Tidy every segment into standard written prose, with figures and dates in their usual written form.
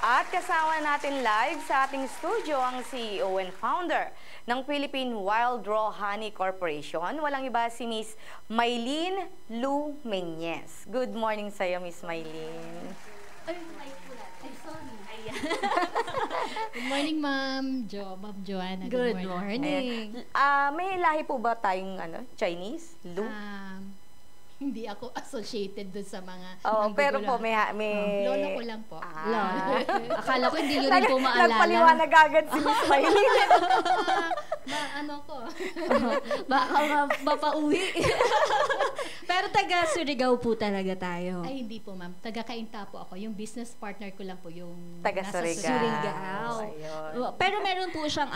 At kasama natin live sa ating studio ang CEO and founder ng Philippine Wild Raw Honey Corporation. Walang iba si Miss Maylene Lu Meñez. Good morning sa iyo, Miss Maylene. Ay, sorry. Good morning, Ma'am Joanna. Good morning. May lahi po ba tayong Chinese? Lu? Hindi ako associated doon sa mga pero po may lola ko lang po. Lola. Akala ko hindi nyo rin po maalala. Nagpaliwanag agad si Miss Maylene. Baka mapauwi. Pero taga Surigao po talaga tayo. Ay, hindi po, ma'am. Taga Cainta po ako. Yung business partner ko lang po yung taga nasa Surigao. Pero meron po siyang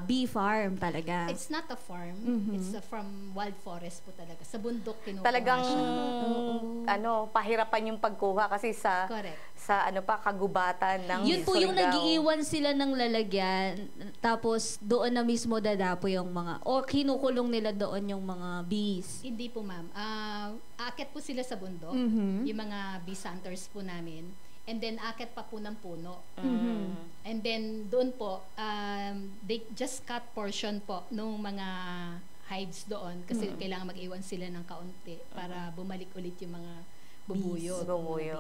bee farm talaga. It's not a farm. It's from wild forest po talaga. Sa bundok kinukuha Talagang siya. pahirapan yung pagkuha kasi sa Correct. sa kagubatan ng Yun po yung Surigao. nag-iiwan sila ng lalagyan, tapos doon na mismo dadapo yung mga, o kinukulong nila doon yung mga bees. Hindi po, ma'am. Aakyat po sila sa bundok. Yung mga bee hunters po namin. And then, aakyat pa po ng puno. And then, doon po, they just cut portion po nung mga hives doon kasi kailangan mag-iwan sila ng kaunti para bumalik ulit yung mga bubuyog.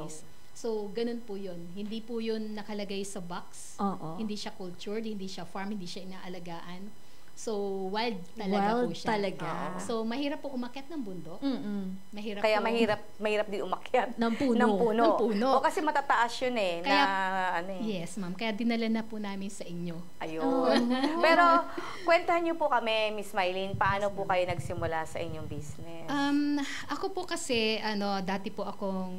Bees. So, ganun po yun. Hindi po yun nakalagay sa box. Hindi siya cultured, hindi siya farm, hindi siya inaalagaan. So, wild talaga po siya. Talaga. So, mahirap po umakyat ng bundok. Kaya mahirap din umakyat ng puno. O kasi matataas yun Kaya, yes, ma'am. Kaya dinala na po namin sa inyo. Ayun. Pero, kwentahan niyo po kami, Miss Maylene, paano po kayo nagsimula sa inyong business? Ako po kasi, dati po akong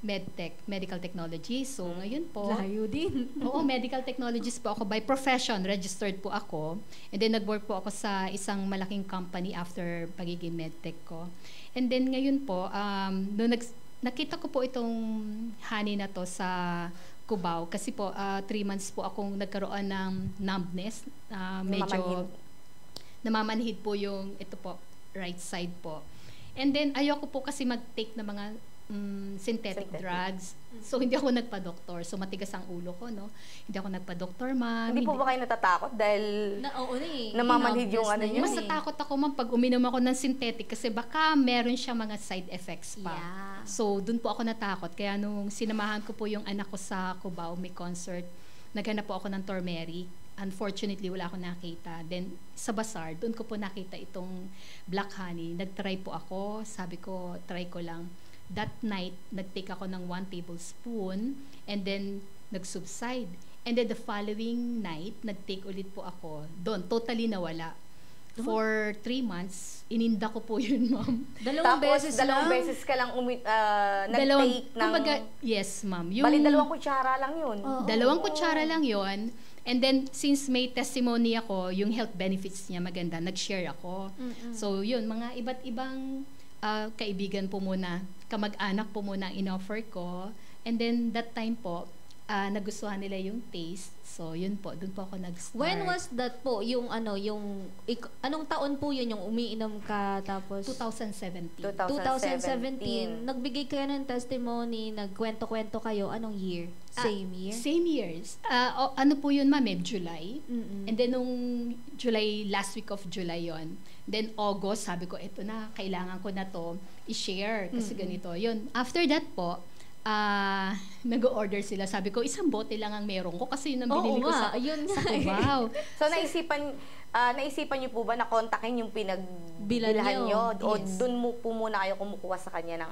medtech, medical technology. So, ngayon po... Layo din. Oo, medical technologist po ako. By profession, registered po ako. And then, nag-work po ako sa isang malaking company after pagiging medtech ko. And then, ngayon po, nakita ko po itong honey na to sa Cubao. Kasi po, 3 months po akong nagkaroon ng numbness. Medyo namamanhid po yung, ito po, right side po. And then, ayoko po kasi mag-take na mga synthetic drugs. So, hindi ako nagpa-doktor. So, matigas ang ulo ko, no? Hindi ako nagpa-doktor, ma'am. Hindi po ba kayo natatakot dahil namamanhid yung nyo? Mas natakot ako, ma'am, pag uminom ako ng synthetic kasi baka meron siya mga side effects pa. Yeah. So, dun po ako natakot. Kaya nung sinamahan ko po yung anak ko sa Cubao, may concert, naghanap po ako ng turmeric. Unfortunately, wala akong nakita. Then, sa bazaar, doon ko po nakita itong black honey. Nag-try po ako. Sabi ko, try ko lang. That night, nag-take ako ng 1 tablespoon and then nag-subside. And then the following night, nag-take ulit po ako. Doon, totally nawala. For 3 months, ininda ko po yun, ma'am. Dalawang beses ka lang nag-take ng... Kumbaga, yes, ma'am. Bali, 2 kutsara lang yun. 2 kutsara lang yun. And then, since may testimony ako, yung health benefits niya maganda, nag-share ako. So, yun, mga iba't ibang kaibigan po muna, kamag-anak po muna ang in-offer ko. And then, that time po, nagustuhan nila yung taste. So, yun po, dun po ako nag-start. When was that po? Anong taon po yun yung umiinom ka tapos? 2017. 2017. Nagbigay kayo ng testimony, nagkwento-kwento kayo. Anong year? Same year? Same years. Ano po yun, ma'am? July. And then, nung July, last week of July yon. Then, August, sabi ko, eto na, kailangan ko na to i-share. Kasi ganito. Yun. After that po, nag-order sila. Sabi ko, 1 bote lang ang meron ko kasi yun ang binili ko sa Cubao. So, naisipan niyo po ba na kontakin yung pinagbilhan niyo? O Yes. doon mo po muna kayo kumukuha sa kanya ng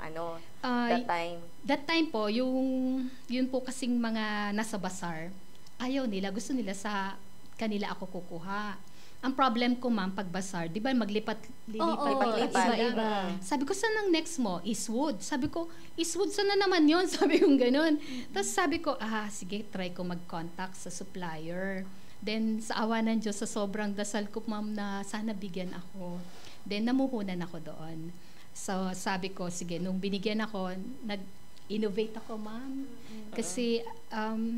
that time? That time po, yun po kasing mga nasa bazaar, ayaw nila, gusto nila sa kanila ako kukuha. Ang problem ko, ma'am, pag bazaar, di ba lilipat-lipat iba-iba. Sabi ko, saan ang next mo? Eastwood. Sabi ko, Eastwood, saan na naman yun? Sabi ko, ganun. Tapos sabi ko, sige, try ko mag-contact sa supplier. Then, sa awa ng Diyos, sa sobrang dasal ko, ma'am, na sana bigyan ako. Then, namuhunan ako doon. So, sabi ko, sige, nung binigyan ako, nag-innovate ako, ma'am. Kasi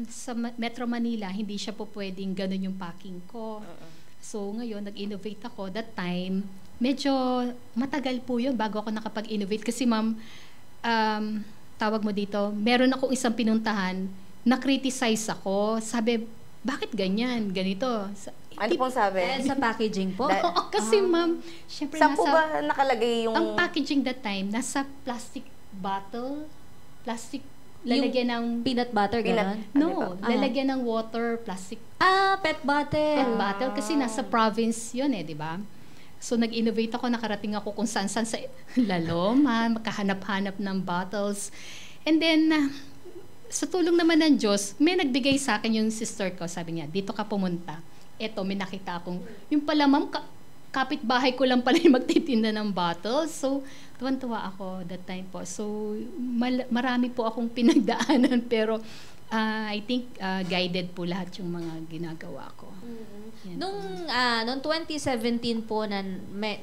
sa Metro Manila, hindi siya po pwedeng ganun yung packing ko. So, ngayon, nag-innovate ako. That time, medyo matagal po yun bago ako nakapag-innovate. Kasi, ma'am, tawag mo dito, meron akong isang pinuntahan, na-criticize ako. Sabi, bakit ganyan? Ganito. Ano pong sabi? Dahil sa packaging po? Oo, kasi ma'am, syempre Saan po ba nakalagay yung... ang packaging that time, nasa plastic bottle, plastic, Yung lalagyan ng, peanut butter, gano'n? no, Ano lalagyan ng water, plastic Pet bottle. bottle, kasi nasa province yun di ba? So, nag-innovate ako, nakarating ako kung saan-saan sa Laloma, makahanap-hanap ng bottles. And then, sa tulong naman ng Diyos, may nagbigay sa akin yung sister ko, sabi niya, dito ka pumunta. Eto, may nakita akong, yung pala ma'am, kapitbahay ko lang pala yung magtitinda ng bottles. So, tuwan-tuwa ako that time po. So, marami po akong pinagdaanan, pero I think guided po lahat yung mga ginagawa ko. Yan. Noong 2017 po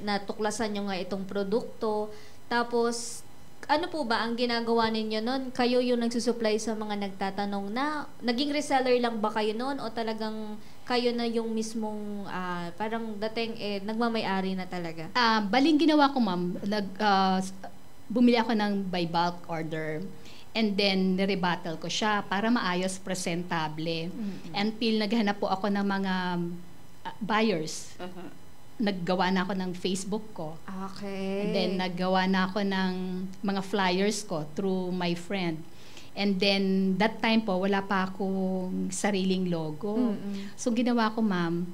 natuklasan nyo nga itong produkto, tapos ano po ba ang ginagawa ninyo noon? Kayo yung nagsusupply sa mga nagtatanong na, naging reseller lang ba kayo noon o talagang kayo na yung mismong parang dating nagmamay-ari na talaga? Baling ginawa ko ma'am, bumili ako ng by bulk order. And then, nirebattle ko siya para maayos, presentable. Until naghanap po ako ng mga buyers. Naggawa na ako ng Facebook ko. Okay. And then, naggawa na ako ng mga flyers ko through my friend. And then, that time po, wala pa akong sariling logo. So, ginawa ko, ma'am,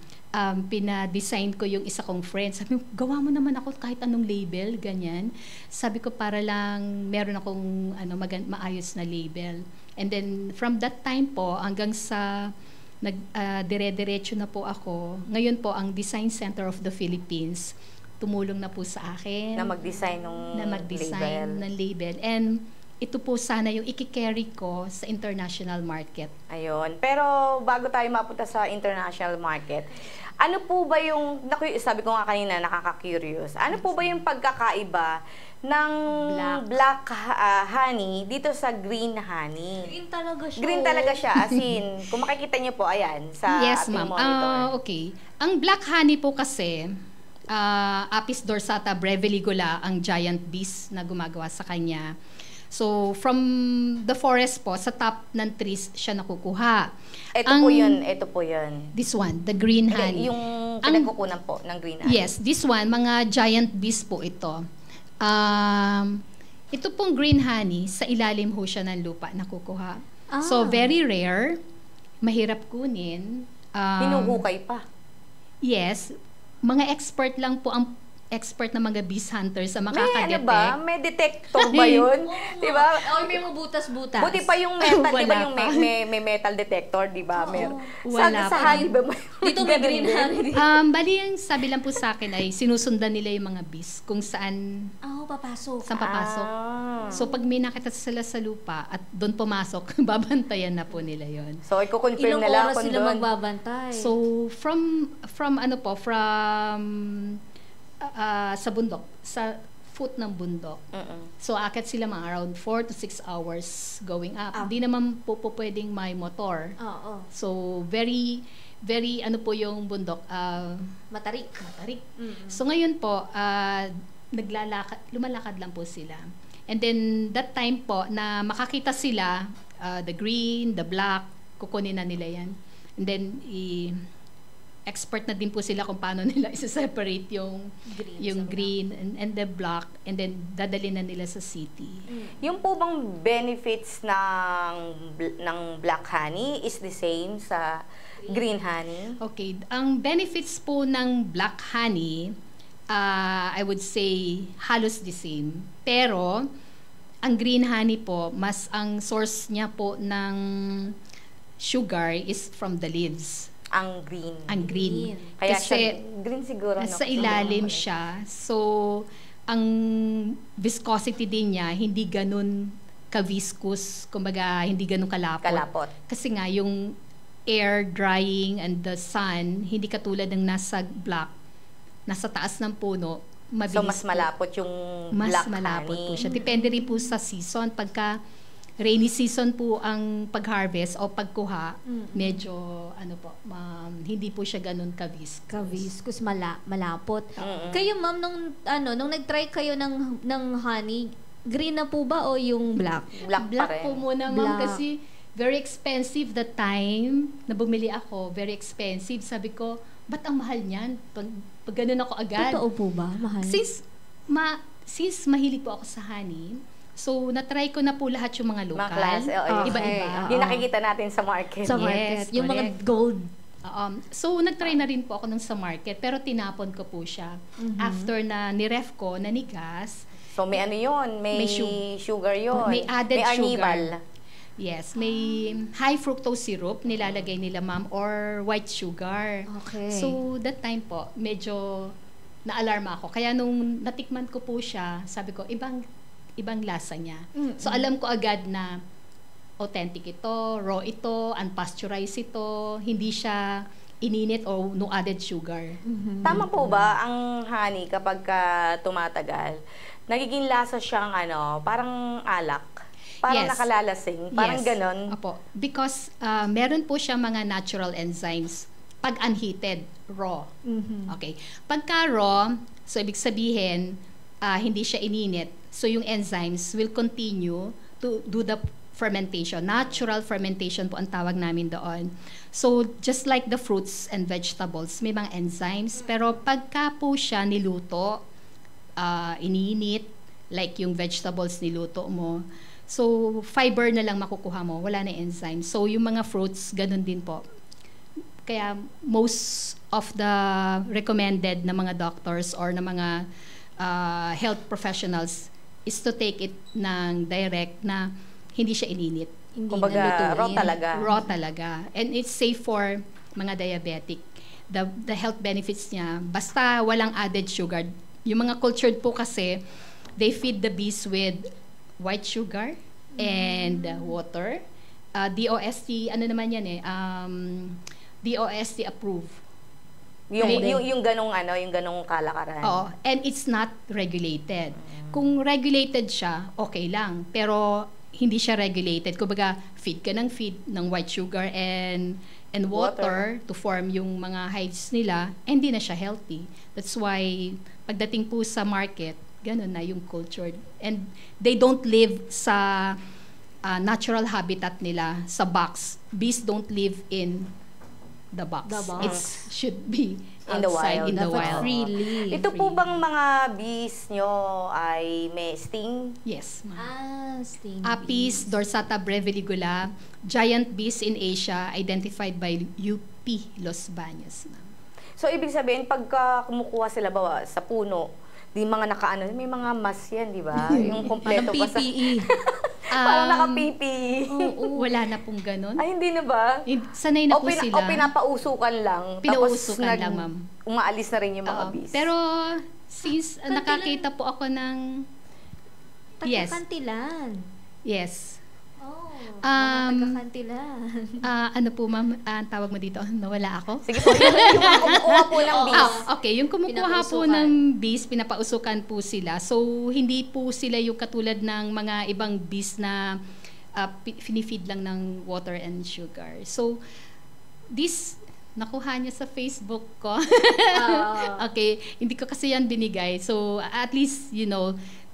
pina-design ko yung isa kong friend. Sabi ko, gawa mo naman ako kahit anong label, ganyan. Sabi ko, para lang meron akong maayos na label. And then, from that time po, hanggang sa dire-diretso na po ako. Ngayon po, ang Design Center of the Philippines, tumulong na po sa akin. Na mag-design ng label. And ito po sana yung iki-carry ko sa international market. Ayun. Pero bago tayo mapunta sa international market, ano po ba yung, sabi ko nga kanina, nakaka-curious, ano po ba yung pagkakaiba ng black honey dito sa green honey? Green talaga siya. Green talaga siya. As in, kung makikita niyo po, ayan, sa Yes, ating ma'am. monitor. Okay. Ang black honey po kasi, Apis dorsata breviligula ang giant bees na gumagawa sa kanya. So, from the forest po, sa top ng trees siya nakukuha. Ito po yun. This one, the green honey. Yung pinagkukunan po ng green honey. Yes, this one, mga giant bees po ito. Ito pong green honey, sa ilalim ho siya ng lupa nakukuha. So, very rare, mahirap kunin. Hinuhukay pa. Yes, mga expert lang po ang expert na mga bees hunters sa makakadetect. May ba? May detector ba yun? Diba? O may mabutas-butas. Buti pa yung metal, di ba Wala yung pa. may metal detector, di ba? Wala Sa pa. honey ba? Dito may green honey. Bali yung sabi lang po sa akin ay sinusundan nila yung mga bees kung saan Papasok. saan papasok. So pag may nakita sila sa lupa at doon pumasok, babantayan na po nila yon. So, i-confirm Ilang na lang oras kung sila doon. magbabantay? So from sa bundok, sa foot ng bundok. So akit sila mga around 4 to 6 hours going up. Hindi naman po pwedeng may motor. Oo. So very po yung bundok, Matarik. So ngayon po, lumalakad lang po sila. And then that time po na makakita sila, the green, the black, kukunin na nila yan. And then expert na din po sila kung paano nila isa-separate yung green and the black, and then dadalhin na nila sa city. Yung po bang benefits ng black honey is the same sa green honey? Okay, ang benefits po ng black honey, I would say halos the same. Pero ang green honey po, mas ang source niya po ng sugar is from the leaves. Ang green. Ang green. Kaya Kasi siya, green siguro. sa ilalim siya. So, ang viscosity din niya, hindi ganun ka-viscous, kumbaga, hindi ganun kalapot. Kasi nga, yung air drying and the sun, hindi katulad ng nasa black, nasa taas ng puno, mabilis So, mas malapot yung black malapot honey. po siya. Depende rin po sa season. Pagka rainy season po ang pag-harvest o pagkuha, medyo hindi po siya ganun Kaviscous, malapot. Kayo ma'am, nung nag-try kayo ng honey, green na po ba o yung black? Black pa rin. po muna, ma'am, Black. kasi very expensive the time na bumili ako. Very expensive. Sabi ko, ba't ang mahal niyan? Pag ganun ako agad. Totoo po ba? Mahal? Since mahilig po ako sa honey, so na-try ko na po lahat yung mga Mga lokal. klase, Iba-iba. Yung nakikita natin sa market. Sa Yes, market. Yung mga correct. gold. So, nag-try na rin po ako nung sa market, pero tinapon ko po siya. After na ni-ref ko, nanigas, So may ano yun? May, May sugar yun. may added may sugar. arnibal. Yes, may high fructose syrup nilalagay nila ma'am or white sugar. Okay. So that time po, medyo naalarma ako. Kaya nung natikman ko po siya, sabi ko, ibang lasa niya. So alam ko agad na authentic ito, raw ito, unpasteurized ito, hindi siya ininit o no added sugar. Tama po ba ang honey kapag tumatagal? Nagiging lasa siyang parang alak. Parang Yes. nakalalasing. Parang Yes. ganon. Opo. Because meron po siya mga natural enzymes pag unheated, raw. Okay. Pagka raw, so ibig sabihin, hindi siya ininit. So yung enzymes will continue to do the fermentation. Natural fermentation po ang tawag namin doon. So just like the fruits and vegetables, may mga enzymes. Pero pagka po siya niluto, ininit, like yung vegetables niluto mo, so fiber na lang makukuha mo, wala na enzyme. So yung mga fruits, ganun din po. Kaya most of the recommended na mga doctors or na mga health professionals is to take it ng direct na hindi siya ininit. Hindi Kumbaga, nalutuin. raw talaga. Raw talaga. And it's safe for mga diabetic. The health benefits niya, basta walang added sugar. Yung mga cultured po kasi, they feed the bees with white sugar and water. DOST, ano naman yan DOST approved. Yung ganong kalakaran. Oo, and it's not regulated. Kung regulated siya, okay lang. Pero hindi siya regulated. Kumbaga, feed ka ng white sugar and water to form yung mga hives nila, hindi na siya healthy. That's why, pagdating po sa market, ganun na yung cultured. And they don't live sa natural habitat nila, sa box. Bees don't live in the box. The box. It should be In the outside, wild. in the Dapat wild. freely. Ito po bang mga bees nyo ay may sting? Yes, ma'am. Sting Apis bees. dorsata breviligula, giant bees in Asia identified by UP Los Baños, ma'am. So, ibig sabihin, pagka kumukuha sila sa puno, may mga mask yan, di ba? Yung kompleto Parang pa sa... PPE. Parang naka-PPE. Wala na pong ganun. Ay, hindi na ba? Sanay na po sila. O pinapausukan lang. Pinausukan tapos lang, ma'am. Umaalis na rin yung mga Oo. bees. Pero since Kantilan. nakakita po ako ng... Yes. Taga-kantilan. Yes. Oh, Um, mga taga-kantilan. Ano po ma'am, ang tawag mo dito? Nawala ako? Sige po, yung mga kumukuha po ng bees. Okay. Yung kumukuha po Pinapausukan. ng bees, pinapausukan po sila. So, hindi po sila yung katulad ng mga ibang bees na finifeed lang ng water and sugar. So, this, nakuha niya sa Facebook ko. Okay. Hindi ko kasi yan binigay. So, at least,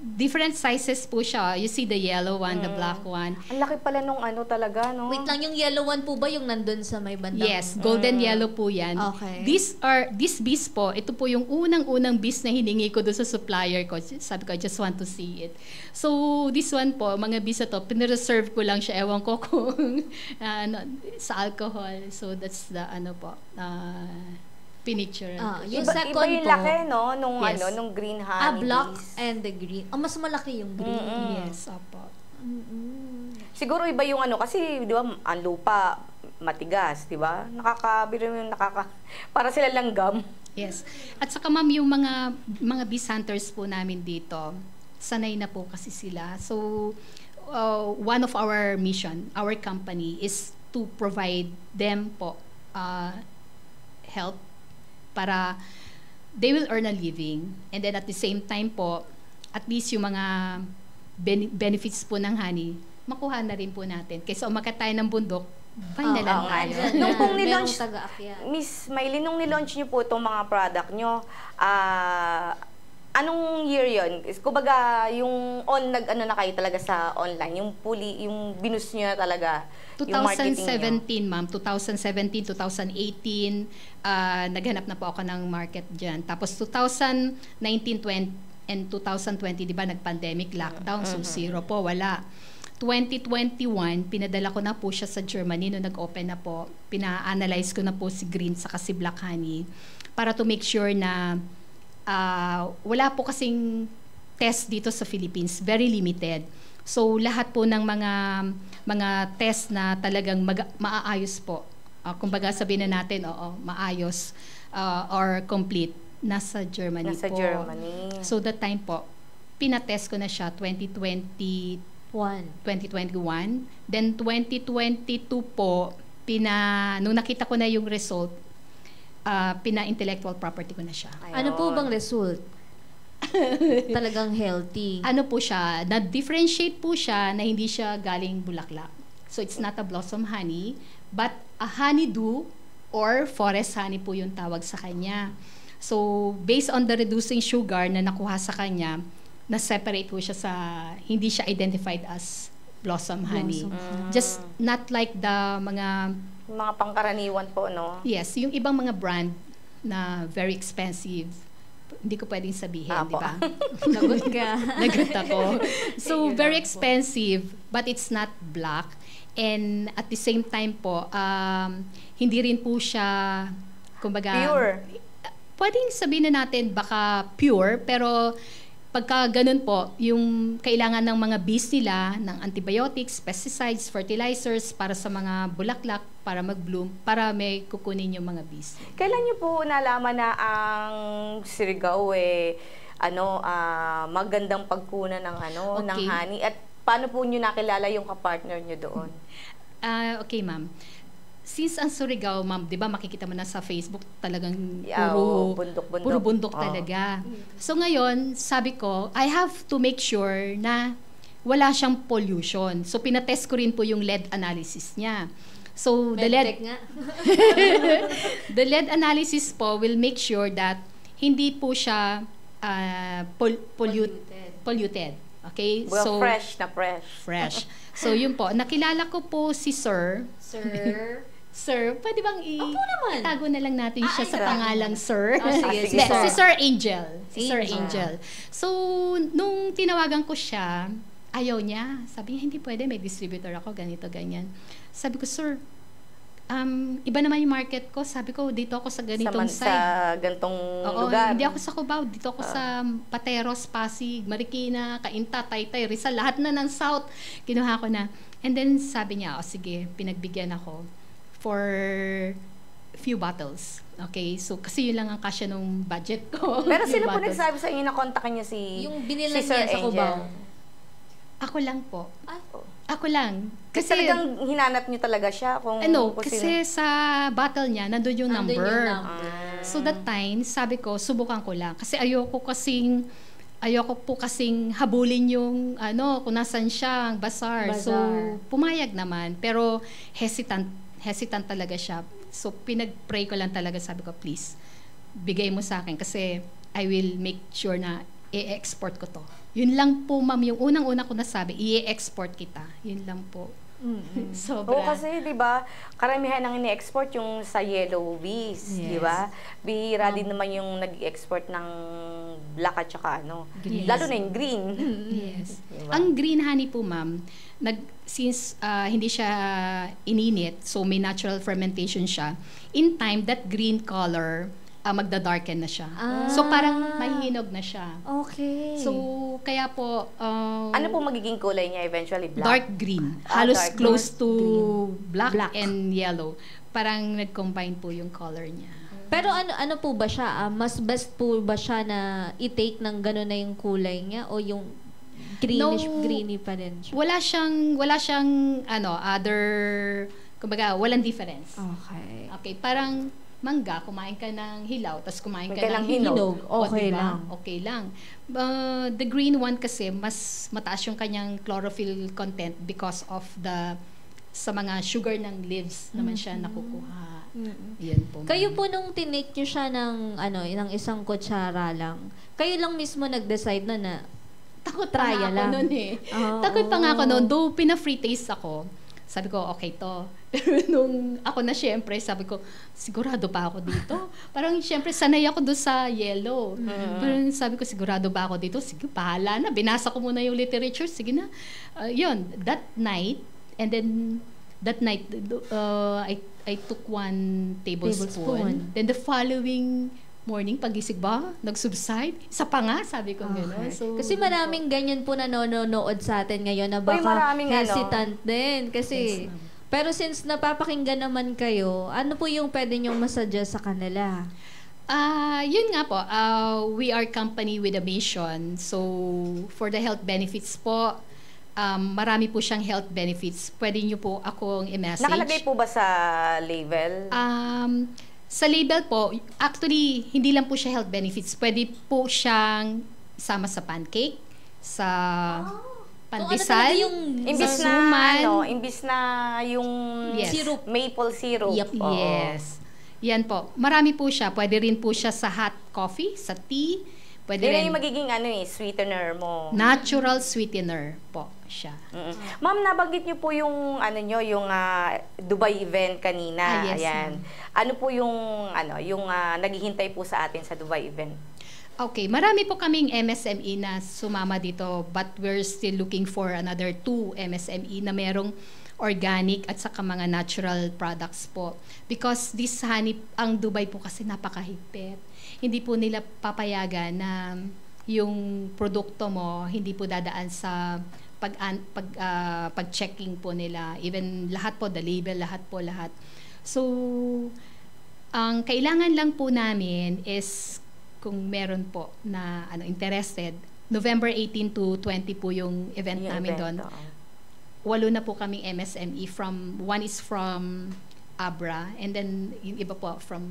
different sizes po siya. You see the yellow one, the black one. Ang laki pala nung talaga, no? Wait lang, yung yellow one po ba yung nandun sa may bandang? Yes, golden yellow po yan. Okay. These bees po, ito po yung unang-unang bees na hiningi ko doon sa supplier ko. Sabi ko, I just want to see it. So, this one po, mga bees na to, pinireserve ko lang siya. Ewan ko kung sa alcohol. So, that's the pinicture. Yung Iba second yung po, laki, no? Nung Yes. nung green honey black bees. and the green. Mas malaki yung green. Yes, opo. Siguro iba yung kasi, di ba, ang lupa, matigas, di ba? Nakakabiro yung para sila langgam. Yes. At saka ma'am, yung mga bees hunters po namin dito, sanay na po kasi sila. So, one of our mission, our company, is to provide them po help para they will earn a living. And then at the same time po, at least yung mga benefits po ng honey, makuha na rin po natin. Kaysa umakyat tayo ng bundok, fine na lang oo, tayo. nga. Nung pong nilaunch, Merong taga-akyat. Miss Maylin, nung nilaunch niyo po itong mga product niyo, Anong year yon? Kumbaga, yung nag-ano na kayo talaga sa online, yung binus nyo na talaga, yung marketing nyo. 2017, ma'am. 2017, 2018, naghanap na po ako ng market dyan. Tapos 2019, 20, and 2020, di ba, nag-pandemic lockdown, so zero po, wala. 2021, pinadala ko na po siya sa Germany nung nag-open na po. Pina-analyze ko na po si Green sa si Black Honey para to make sure na wala po kasing test dito sa Philippines, very limited. So lahat po ng mga test na talagang maaayos po. Kumbaga sabihin na natin, maayos or complete, nasa Germany Nasa po. Germany. So that time po, pinatest ko na siya 2021. Then 2022 po, nung nakita ko na yung result, pina-intellectual property ko na siya. Ano po bang result? Talagang healthy. Ano po siya, na-differentiate po siya na hindi siya galing bulaklak. So it's not a blossom honey, but a honeydew or forest honey po yung tawag sa kanya. So based on the reducing sugar na nakuha sa kanya, na-separate po siya sa, hindi siya identified as blossom honey. Just not like the Mga pangkaraniwan po, no? yes, yung ibang mga brand na very expensive, hindi ko pwedeng sabihin, di ba? Lagot ka. Lagot ako. So, very expensive, but it's not black. And at the same time po, hindi rin po siya, kumbaga, Pure. Pwedeng sabihin na natin baka pure, pero pagka ganun po, yung kailangan ng mga bees nila, ng antibiotics, pesticides, fertilizers, para sa mga bulaklak, para mag-bloom, para may kukunin yung mga bees. Kailan niyo po nalaman na ang Surigao magandang pagkunan ng ng Okay. honey, at paano po niyo nakilala yung kapartner niyo doon? Okay, ma'am. Since ang Surigao, ma'am, di ba makikita mo na sa Facebook, talagang Yeah, puro bundok-bundok. puro bundok Oo. talaga. So ngayon, sabi ko, I have to make sure na wala siyang pollution. So pinatest ko rin po yung lead analysis niya. So the Medtech lead nga. the lead analysis po will make sure that hindi po siya polluted. Okay? Well, So fresh na fresh. fresh. So yun po, nakilala ko po si Sir. Sir. Pwede bang Opo naman. itago na lang natin siya sa sige. pangalang Sir? Sige, sige, Hindi, Sir. si Sir Angel. Si Sir Angel. Angel. So, nung tinawagan ko siya, ayaw niya. Sabi niya, hindi pwede, may distributor ako, ganito, ganyan. Sabi ko, Sir, iba naman yung market ko. Sabi ko, dito ako sa ganitong Sa side. gantong Oo, lugar. hindi ako sa Cubao. Dito ako sa Pateros, Pasig, Marikina, Cainta, Taytay, Rizal, lahat na ng South. Kinuha ko na. And then sabi niya, sige, pinagbigyan ako for few bottles. Okay? So, kasi yun lang ang kasya nung budget ko. Pero Few sino po bottles. nagsabi sa inyo na kontakin niyo si Yung binilan si Sir niya sa Angel? Cubao. Ako lang po. Ay, Ako lang. Kasi Kasi, talagang hinanap niyo talaga siya kung kung kasi sa bottle niya, nandun yung nandun number. yung number. So that time, sabi ko, subukan ko lang. Kasi ayoko po kasing habulin yung kung nasan siya, ang bazaar. So, pumayag naman. Pero hesitant talaga siya. So, pinag-pray ko lang talaga. Sabi ko, please, bigay mo sa akin kasi I will make sure na i-export ko to. Yun lang po, ma'am. Yung unang-una ko nasabi, i-export kita. Yun lang po. Sobra. Oo, kasi 'di ba, karamihan ng ini-export yung sa yellow bees, Yes. 'di ba? Bihira din naman yung nag-export ng black at saka Green. lalo na yung green. Yes. Diba? Ang green honey po, ma'am, since hindi siya ininit, so may natural fermentation siya, in time, that green color, magda-darken na siya. So parang mahihinog na siya. Okay. So, kaya po, Ano po magiging kulay niya eventually? dark Black? green. Ah, Halos dark close to black, Black. and yellow. Parang nag-combine po yung color niya. Pero ano po ba siya? Mas best po ba siya na i-take ng gano'n na yung kulay niya o yung greeny pa rin siya? Wala siyang other, kumbaga, walang difference. Okay. Okay, parang mangga, kumain ka ng hilaw, tapos kumain ka Kumain ka ng ng hinog. hinog. O, Okay diba? lang. Okay lang. The green one kasi, mas mataas yung kanyang chlorophyll content because of sa mga sugar ng leaves naman siya nakukuha. Yan po. Kayo po nung tinake nyo siya ng, ng isang kutsara lang, kayo lang mismo nag-decide na Takot Trya pa nga lang. ako noon eh. Oo. Takot pa nga ako noon. Though pina-free taste ako, sabi ko, okay to. Pero nung ako na syempre, sabi ko, sigurado pa ako dito? Parang syempre, sanay ako doon sa yellow. Parang sabi ko, sigurado ba ako dito? Sige, bahala na. Binasa ko muna yung literature. Sige na. Yun, that night, and then, that night, I took 1 tablespoon. Then the following morning, pagising ba, nag-subside? Isa pa nga, sabi ko gano'n. So, Kasi maraming ganyan po na nanonood sa atin ngayon na baka maraming hesitant din. Kasi, Yes, ma'am. pero since napapakinggan naman kayo, ano po yung pwede nyong masuggest sa kanila? Yun nga po, we are company with a mission. So, for the health benefits po, marami po siyang health benefits. Pwede niyo po akong i-message. Nakalagay po ba sa label? Sa label po, actually, hindi lang po siya health benefits. Pwede po siyang isama sa pancake, sa pandesal, Imbis sa na, suman. imbis na yung Yes. Syrup. maple syrup. Yep. Oo. Yes. Yan po. Marami po siya. Pwede rin po siya sa hot coffee, sa tea. Pwede Yun na rin yung magiging sweetener mo. natural sweetener po siya. Ma'am, nabanggit niyo po yung yung Dubai event kanina. Yes, Ayan. Ano po yung naghihintay po sa atin sa Dubai event? Okay, marami po kaming MSME na sumama dito, but we're still looking for another 2 MSME na merong organic at saka mga natural products po. Because this honey, ang Dubai po kasi napakahigpit. Hindi po nila papayagan na yung produkto mo hindi po dadaan sa pag-checking po nila. Even lahat po, the label, lahat. So, ang kailangan lang po namin is kung meron po na interested, November 18 to 20 po yung event namin doon. 8 na po kaming MSME one is from Abra, and then yung iba po from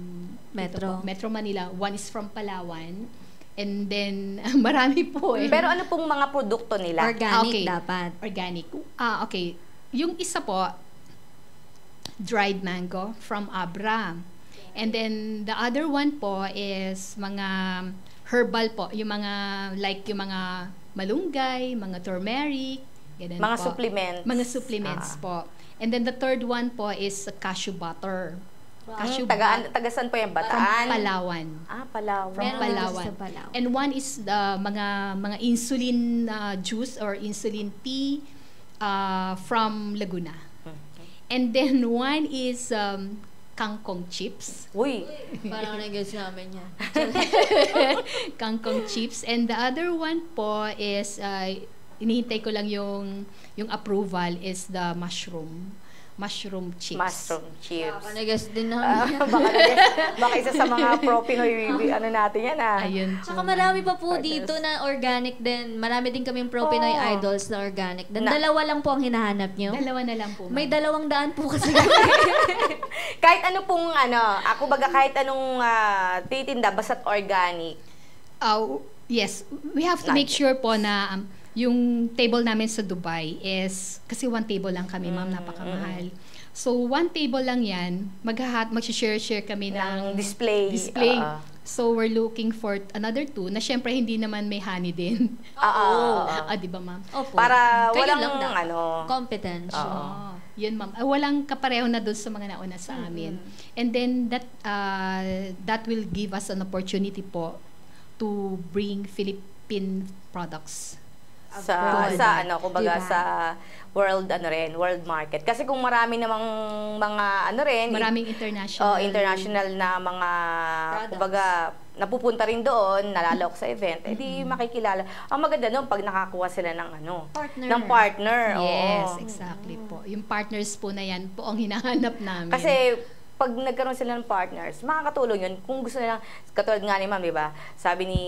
Metro Manila, one is from Palawan, and then marami po eh. Pero ano pong mga produkto nila? Organic dapat. Organic. Okay. Yung isa po, dried mango from Abra. And then the other one po is mga herbal po, yung mga malunggay, mga turmeric, ganun Mga po. supplements. Mga supplements po. And then the third one po is cashew butter. Cashew Tagasan po yung from Bataan? Palawan. Palawan. From Meron Palawan. dito sa Palawan. And one is the mga insulin juice or insulin tea from Laguna. And then one is kangkong chips. Uy, Parang nag-guess namin yan. Kangkong chips. And the other one po is inihintay ko lang yung approval is the mushroom chips. mushroom chips. Baka nag-guess din namin. Baka isa sa mga pro-Pinoy natin yan Ayun po. Tsaka marami pa po dito na organic din. Marami din kaming pro-Pinoy idols na organic. Dalawa lang po ang hinahanap nyo. Dalawa na lang po. May 200 po kasi. Kahit ano pong kahit anong titinda, basta't organic. Yes, we have to make sure po na yung table namin sa Dubai is, kasi 1 table lang kami, ma'am, napakamahal. So, 1 table lang yan, mag-share kami ng display. So, we're looking for another 2 na syempre hindi naman may honey din. Di ba, ma'am? Opo. Para Kayo walang lang competence. Yun, ma'am. Walang kapareho na doon sa mga nauna sa amin. And then, that will give us an opportunity po to bring Philippine products sa world market. Kasi kung marami namang mga maraming international international na mga napupunta rin doon, nalalawak sa event, edi makikilala. Ang maganda noon pag nakakuha sila ng partner. Yes, exactly po. Yung partners po na yan po ang hinahanap namin. Kasi pag nagkaroon sila ng partners, makakatulong yun. Kung gusto nilang, katulad nga ni ma'am, di ba? Sabi ni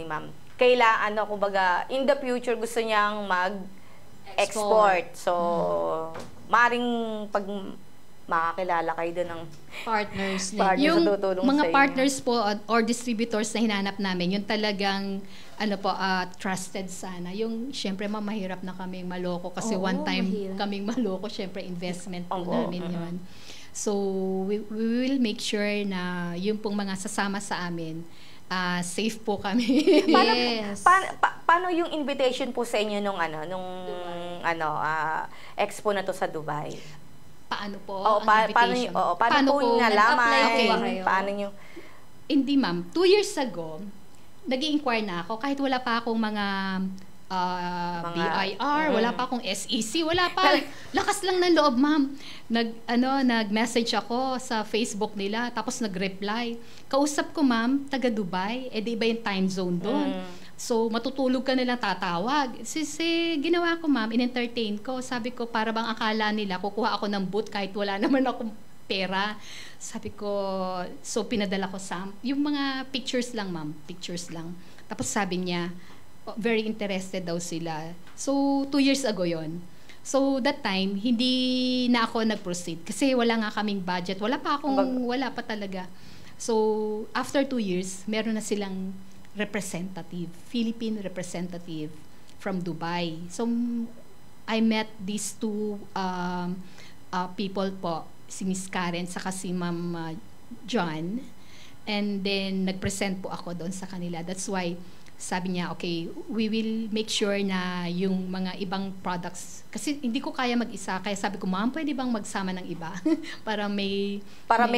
ma'am, in the future gusto niyang mag-export. So, maring pag makakilala kayo doon ng Partners Partners. ninyo. Yung na tutulong mga sa inyo. partners po or distributors na hinanap namin, yung talagang trusted sana. Yung syempre mahirap na kaming maloko kasi Oo, one time mahirap. kaming maloko, syempre investment po Oo. namin yun. So we will make sure na yung pong mga sasama sa amin, safe po kami. Yes. Paano yung invitation po sa inyo nung expo na to sa Dubai? Paano po Oo, ang paano invitation? paano po nalaman? nag-apply po ba kayo? Paano nyo? Hindi ma'am, 2 years ago, nag-i-inquire na ako kahit wala pa akong mga BIR, wala pa akong SEC, wala pa. Lakas lang ng loob, ma'am. Nag-message ako sa Facebook nila, tapos nag-reply. Kausap ko, ma'am, taga Dubai, di iba yung time zone doon. So, matutulog ka nilang tatawag. Ginawa ko, ma'am, in-entertain ko. Sabi ko, para bang akala nila, kukuha ako ng boot kahit wala naman akong pera. Sabi ko, so pinadala ko yung mga pictures lang, ma'am, pictures lang. Tapos sabi niya, very interested daw sila. So, 2 years ago yon. So, that time, hindi na ako nag-proceed kasi wala nga kaming budget. Wala pa talaga. So, after 2 years, meron na silang representative, Philippine representative from Dubai. So, I met these two people po, si Miss Karen saka si Ma'am John. And then, nag-present po ako doon sa kanila. That's why, sabi niya, okay, we will make sure na yung mga ibang products, kasi hindi ko kaya mag-isa, kaya sabi ko, ma'am, pwede bang magsama ng iba? Para may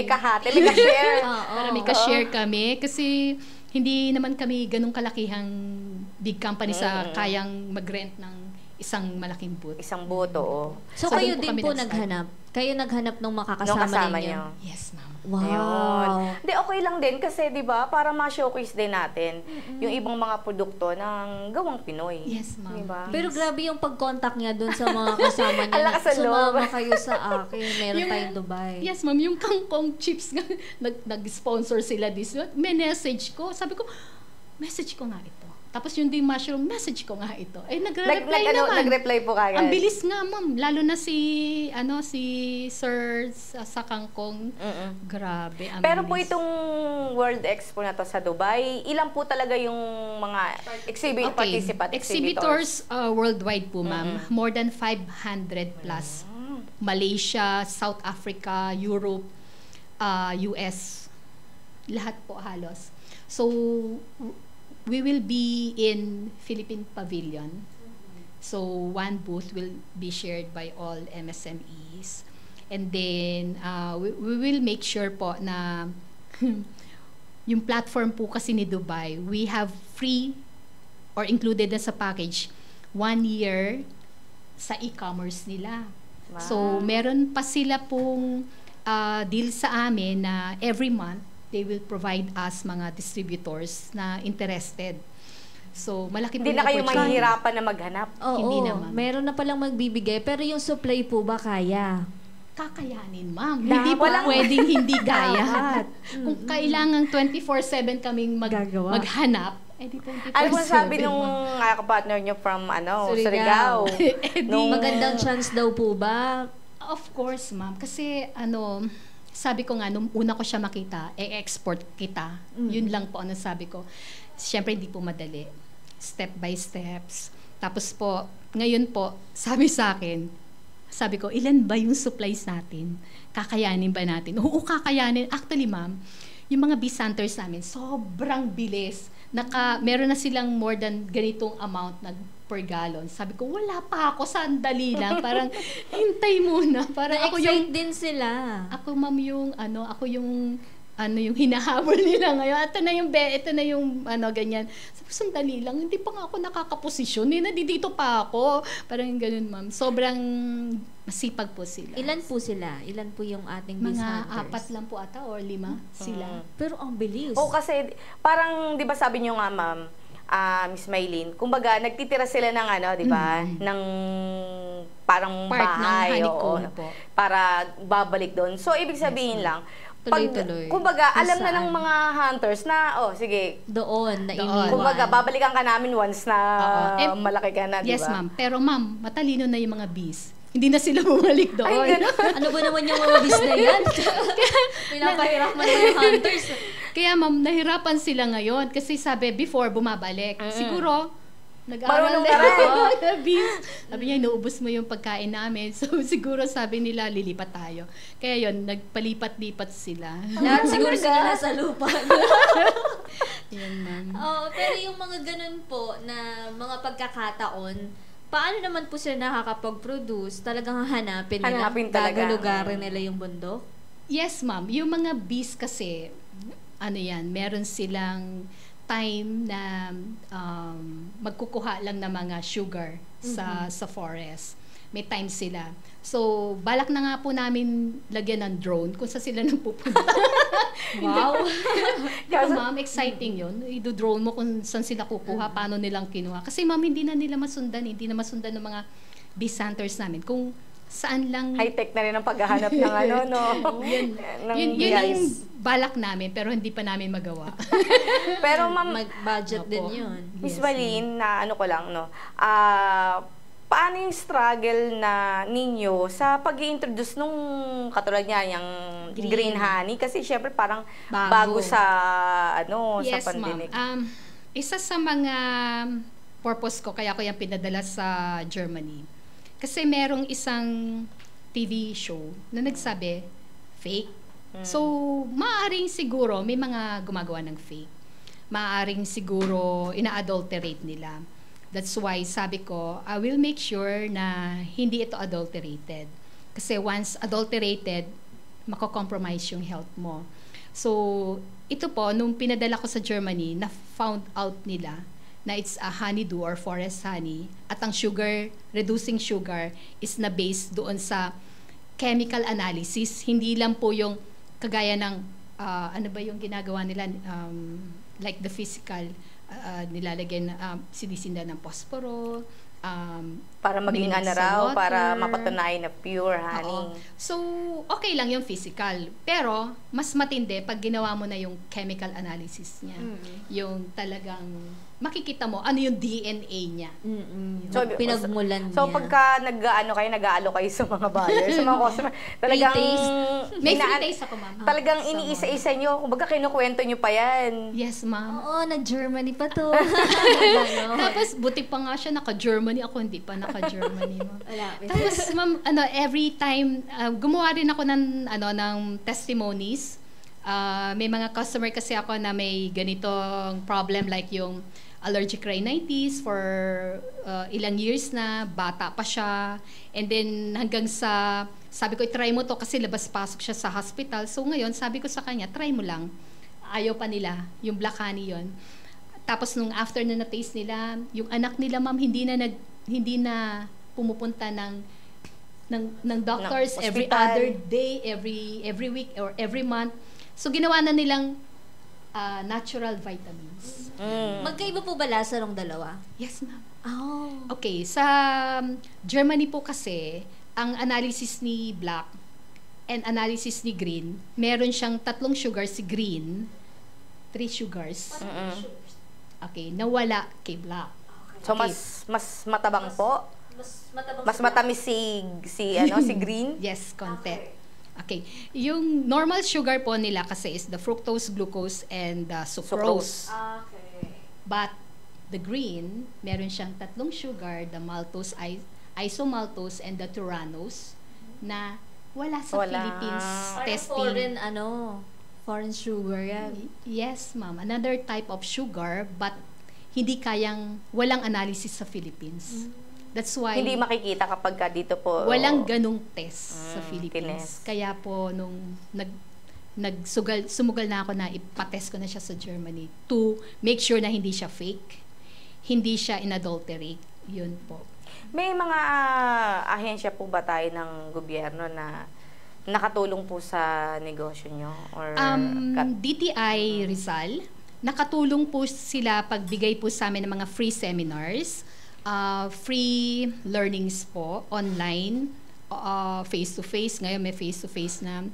kahati, may ka-share. para may ka-share kami. Kasi, hindi naman kami ganung kalakihang big company sa kayang mag-rent ng isang malaking booth. Isang boto, oo. So, So, kayo doon po din kami po nag-start. naghanap? Kayo naghanap ng Nung makakasama kasama ninyo? niyo. Yes, ma'am. Wow. Ayun. Hindi, okay lang din kasi, di ba, para ma-showcase din natin yung ibang mga produkto ng gawang Pinoy. Yes, ma'am. Di ba? Pero grabe yung pag-contact niya dun sa mga kasama niya. Ang lakas sa loob. Sumama kayo sa akin. Meron tayong Dubai. Yes, ma'am. Yung kangkong chips nga, nag-sponsor sila this. May message ko. Sabi ko, message ko nga ito. Tapos yung din mushroom, message ko nga ito. Nagre-reply naman. Nag-reply po kagad. Ang bilis nga, ma'am. Lalo na si Sir sa kangkong. Grabe, ang Pero po bilis. itong World Expo na to sa Dubai, ilan po talaga yung mga Exhibitors worldwide po, ma'am. More than 500 plus. Malaysia, South Africa, Europe, US. Lahat po halos. So, we will be in Philippine Pavilion. So, one booth will be shared by all MSMEs. And then, we will make sure po na yung platform po kasi ni Dubai, we have free or included na sa package 1 year sa e-commerce nila. Wow. So, meron pa sila pong deal sa amin na every month, they will provide us mga distributors na interested. So, malaki po Hindi na yung kayo opportunity. mahihirapan na maghanap. Oo, Hindi naman. meron na palang magbibigay. Pero yung supply po ba kaya? Kakayanin, ma'am. Dapat. Hindi po pwedeng hindi gaya. Dapat. Kung kailangan 24/7 kaming Gagawa. maghanap, di 24/7. Ano po sabi nung partner nyo from Surigao. Nung Magandang chance daw po ba? Of course, ma'am. Kasi sabi ko nga, nung una ko siya makita, export kita. Yun lang po ang sabi ko. Siyempre, hindi po madali. Step by steps. Tapos po, ngayon po, sabi sa akin, sabi ko, ilan ba yung supplies natin? Kakayanin ba natin? Oo, kakayanin. Actually, ma'am, yung mga bee hunters namin, sobrang bilis. Meron na silang more than ganitong amount per gallon. Sabi ko, wala pa ako, sandali lang. Parang, hintay muna. Parang ako yung, Na-excite din sila. ako ma'am yung, ako yung hinahabol nila ngayon. Ito na yung, ganyan. Sabi ko, sandali lang, hindi pa nga ako nakakaposisyon. Nandito pa ako. Parang ganun, ma'am. Sobrang masipag po sila. Ilan po sila? Ilan po yung ating bees Mga hunters? 4 lang po ata or 5 sila. Pero ang bilis. Oo, kasi parang, di ba sabi nyo nga, ma'am, Miss Maylene, kumbaga, nagtitira sila ng di ba, ng parang Part ng bahay, honeycomb po. para babalik doon. So, ibig sabihin lang, Tuloy-tuloy. kumbaga, Kung alam na saan. ng mga hunters na, sige, Doon, na Doon. iniwan. kumbaga, babalikan ka namin once na Oo. malaki ka na, di ba? Yes, ma'am. Pero ma'am, matalino na yung mga bees. hindi na sila bumalik doon. Ay, ganun. Ano ba naman yung mga bis na yan? Pinapahirap mo na yung hunters. Kaya ma'am, nahirapan sila ngayon kasi sabi before bumabalik. Siguro nag-aaral Marunong ka rin. Sabi niya, inuubos mo yung pagkain namin. So siguro sabi nila, lilipat tayo. Kaya yun, nagpalipat-lipat sila. Lahat siguro sila nasa lupa. Yan ma'am. Oo, pero yung mga ganun po na mga pagkakataon, paano naman po sila nakakapag-produce? Talagang hahanapin nila? Hanapin talaga. Gagulugarin nila yung bundok? Yes ma'am, yung mga bees kasi, ano yan, meron silang time na magkukuha lang ng mga sugar sa forest. May time sila. So, balak na nga po namin lagyan ng drone kung saan sila nang pupunta. Wow! Diba ma'am, exciting yun. I-drone mo kung saan sila kukuha, paano nilang kinuha. Kasi ma'am, hindi na masundan ng mga bee hunters namin. Kung saan lang... High-tech na rin ang paghahanap ng ano, no? Yun ang balak namin, pero hindi pa namin magawa. Pero ma'am, Mag-budget din Opo. yun. Miss Yes, Valin, na ano ko lang, no? Paano yung struggle na ninyo sa pag-i-introduce nung katulad niya, yung green honey? Kasi syempre parang bago sa, ano, Yes, sa pandemic. ma'am. Isa sa mga purpose ko, kaya ko yung pinadala sa Germany. Kasi merong isang TV show na nagsabi, fake. So, maaaring siguro, may mga gumagawa ng fake. Maaaring siguro, ina-adulterate nila. That's why sabi ko, I will make sure na hindi ito adulterated. Kasi once adulterated, mako-compromise yung health mo. So, ito po, nung pinadala ko sa Germany, na-found out nila na it's a honeydew or forest honey at ang sugar, reducing sugar is na based doon sa chemical analysis. Hindi lang po yung kagaya ng, ano ba yung ginagawa nila, like the physical, nilalagyan, sinisinda ng posporo, Para maging minimix ano sa raw, water. para mapatunayan na pure honey. Oo. So, okay lang yung physical. Pero, mas matindi pag ginawa mo na yung chemical analysis niya. Yung talagang, makikita mo ano yung DNA niya. So, Pinagmulan So, niya. pagka nag-aalo kayo sa mga buyers, sa mga customer, talagang... taste? May free inaan- taste ako, ma'am. Talagang Sama. iniisa-isa nyo. Kumbaga, kinukwento nyo pa yan. Yes, ma'am. Oo, nag-Germany pa to. Ganon. Tapos, buti pa nga siya naka-Germany. Ako hindi pa naka-Germany, ma'am. Wala. Tapos, ma'am, every time, gumawa rin ako ng testimonies. May mga customer kasi ako na may ganitong problem like yung allergic rhinitis for ilang years na, bata pa siya. And then hanggang sa, sabi ko, try mo to kasi labas-pasok siya sa hospital. So ngayon, sabi ko sa kanya, try mo lang. Ayaw pa nila, yung black honey yun. Tapos nung after na na-taste nila, yung anak nila, ma'am, hindi na pumupunta ng doctors Ng every hospital. other day, every week or every month. So ginawa na nilang natural vitamins. Magkaiba po ba lasa ng dalawa? Yes, ma'am. Oh. Okay, sa Germany po kasi, ang analysis ni black and analysis ni green, meron siyang 3 sugars si green, 3 sugars. Okay, nawala kay black. So, Okay. mas matabang po? Mas matamis si green? Yes, konti. Okay. Yung normal sugar po nila kasi is the fructose, glucose, and sucrose. Okay. But the green, meron siyang 3 sugar, the maltose, isomaltose, and the turanose, na wala sa Wala. Philippines Parang testing. foreign sugar yan. Yes, ma'am. Another type of sugar, but walang analysis sa Philippines. That's why Hindi makikita kapag ka dito po. walang ganong test sa Philippines. tines. Kaya po nung sumugal na ako na ipatest ko na siya sa Germany to make sure na hindi siya fake, hindi siya inadulterate. Yun po. May mga ahensya po ba tayo ng gobyerno na nakatulong po sa negosyo nyo? Or DTI Rizal, nakatulong po sila pagbigay po sa amin ng mga free seminars, free learnings po, online, face-to-face. Ngayon may face-to-face na.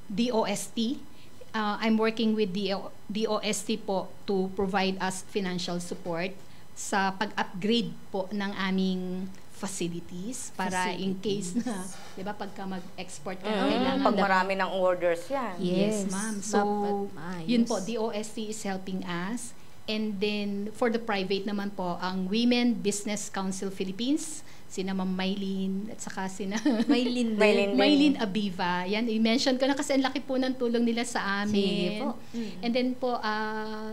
DOST. I'm working with DOST po to provide us financial support sa pag-upgrade po ng aming facilities para in case na, 'di ba, pagka mag-export ka kailangan Pag marami ng orders yan. Yes, ma'am. So, Dapat maayos. yun po, DOST is helping us. And then, for the private naman po, ang Women Business Council Philippines, sina Ma'am Maylene, at saka sina Maylene din. Maylene. Maylene Abiva. Yan, i-mention ko na kasi ang laki po ng tulong nila sa amin. Sige po. And then po,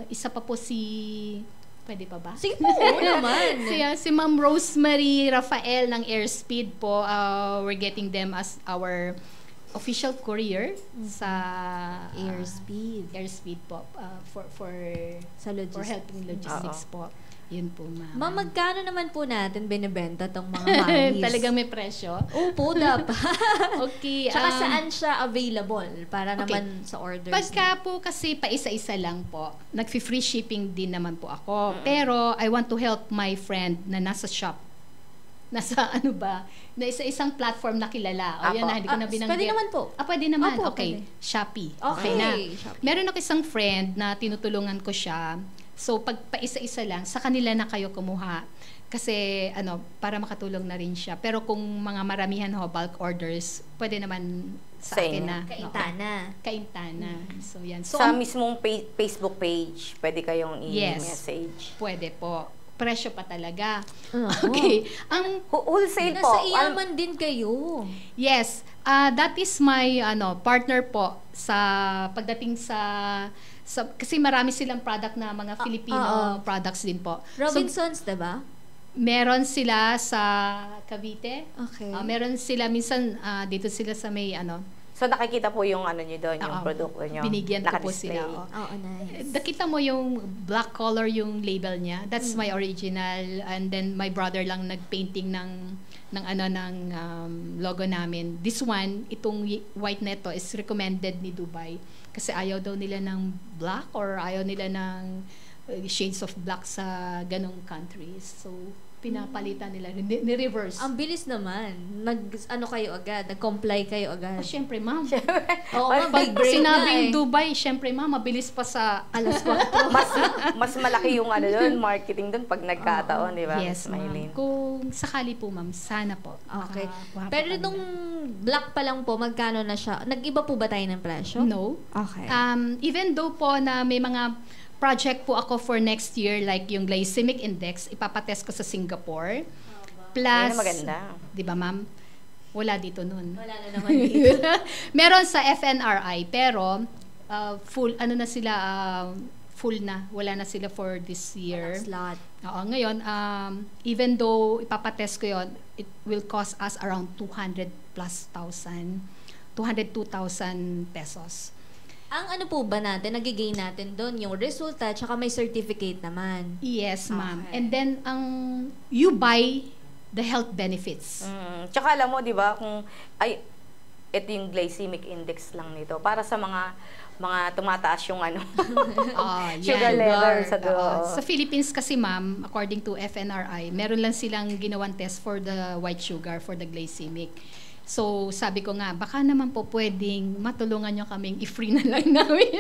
isa pa po si... Pwede pa ba? Sige po, oo naman. Si Ma'am Rosemary Rafael ng Airspeed po, we're getting them as our official courier sa Airspeed po for Sa logistics. for helping logistics po. Yun po, ma'am. Ma'am, magkano naman po natin binibenta tong mga manis? Talagang may presyo. Opo, dapat. Okay. Tsaka saan siya available para Okay. naman sa orders? Pagka po kasi paisa-isa lang po, nag-free shipping din naman po ako. Pero I want to help my friend na nasa shop. Nasa ano ba? Na isa-isang platform na kilala. O yan na, hindi ko na binanggit. Pwede naman po. Pwede naman. Opo, Okay. pwede. Shopee. Okay. na. Shopee. Meron ako isang friend na tinutulungan ko siya. So, pag paisa-isa lang, sa kanila na kayo kumuha. Kasi, para makatulong na rin siya. Pero kung mga maramihan ho, bulk orders, pwede naman sa Same. akin na. Kaintana. Kaintana. So, yan. So, Sa mismong Facebook page, pwede kayong Yes. i-message. pwede po. Presyo pa talaga. Oo. Okay. Ang Wholesale po. Nasa iyaman din kayo. Yes, that is my partner po sa pagdating sa kasi marami silang product na mga Filipino products din po. So, Robinsons, diba? meron sila sa Cavite. Okay. Meron sila minsan dito sila sa may So nakikita po yung nyo doon, yung Oo. produkto nyo. binigyan ko po Nakadisplay. sila. Oo, nice. Nakita mo yung black color yung label niya. That's my original, and then my brother lang nagpainting ng logo namin. This one, itong white neto is recommended ni Dubai kasi ayaw daw nila ng black or ayaw nila ng shades of black sa ganong countries. So pinapalitan nila, ni-reverse. Ang bilis naman. Kayo agad? Nag-comply kayo agad? Syempre, ma'am. Oo, Pag big break sinabing na eh. Dubai, syempre, ma'am, mabilis pa sa alas 4. mas malaki yung doon, marketing doon pag nagkataon, di ba? Yes, Miss ma'am. Maylene? Kung sakali po, ma'am, sana po. Okay. Makakuha po Pero kami nung na. black pa lang po, magkano na siya? Nag-iba po ba tayo ng presyo? No. Okay. Even though po na may mga project po ako for next year, like yung glycemic index, ipapatest ko sa Singapore. Plus, Ayun, maganda. di ba, ma'am? Wala dito nun. Wala na naman dito. Meron sa FNRI, pero full na. Wala na sila for this year. Slot. Oo, ngayon, even though ipapatest ko yon, it will cost us around 202,000 pesos. Ang ano po ba natin, nagigain natin doon, yung resulta, tsaka may certificate naman. Yes, ma'am. Okay. And then, you buy the health benefits. Tsaka alam mo, di ba, ito yung glycemic index lang nito. Para sa mga tumataas yung sugar yan. level sa dugo. Sa Philippines kasi, ma'am, according to FNRI, meron lang silang ginawang test for the white sugar, for the glycemic. So, sabi ko nga, baka naman po pwedeng matulungan nyo kaming i-free na lang namin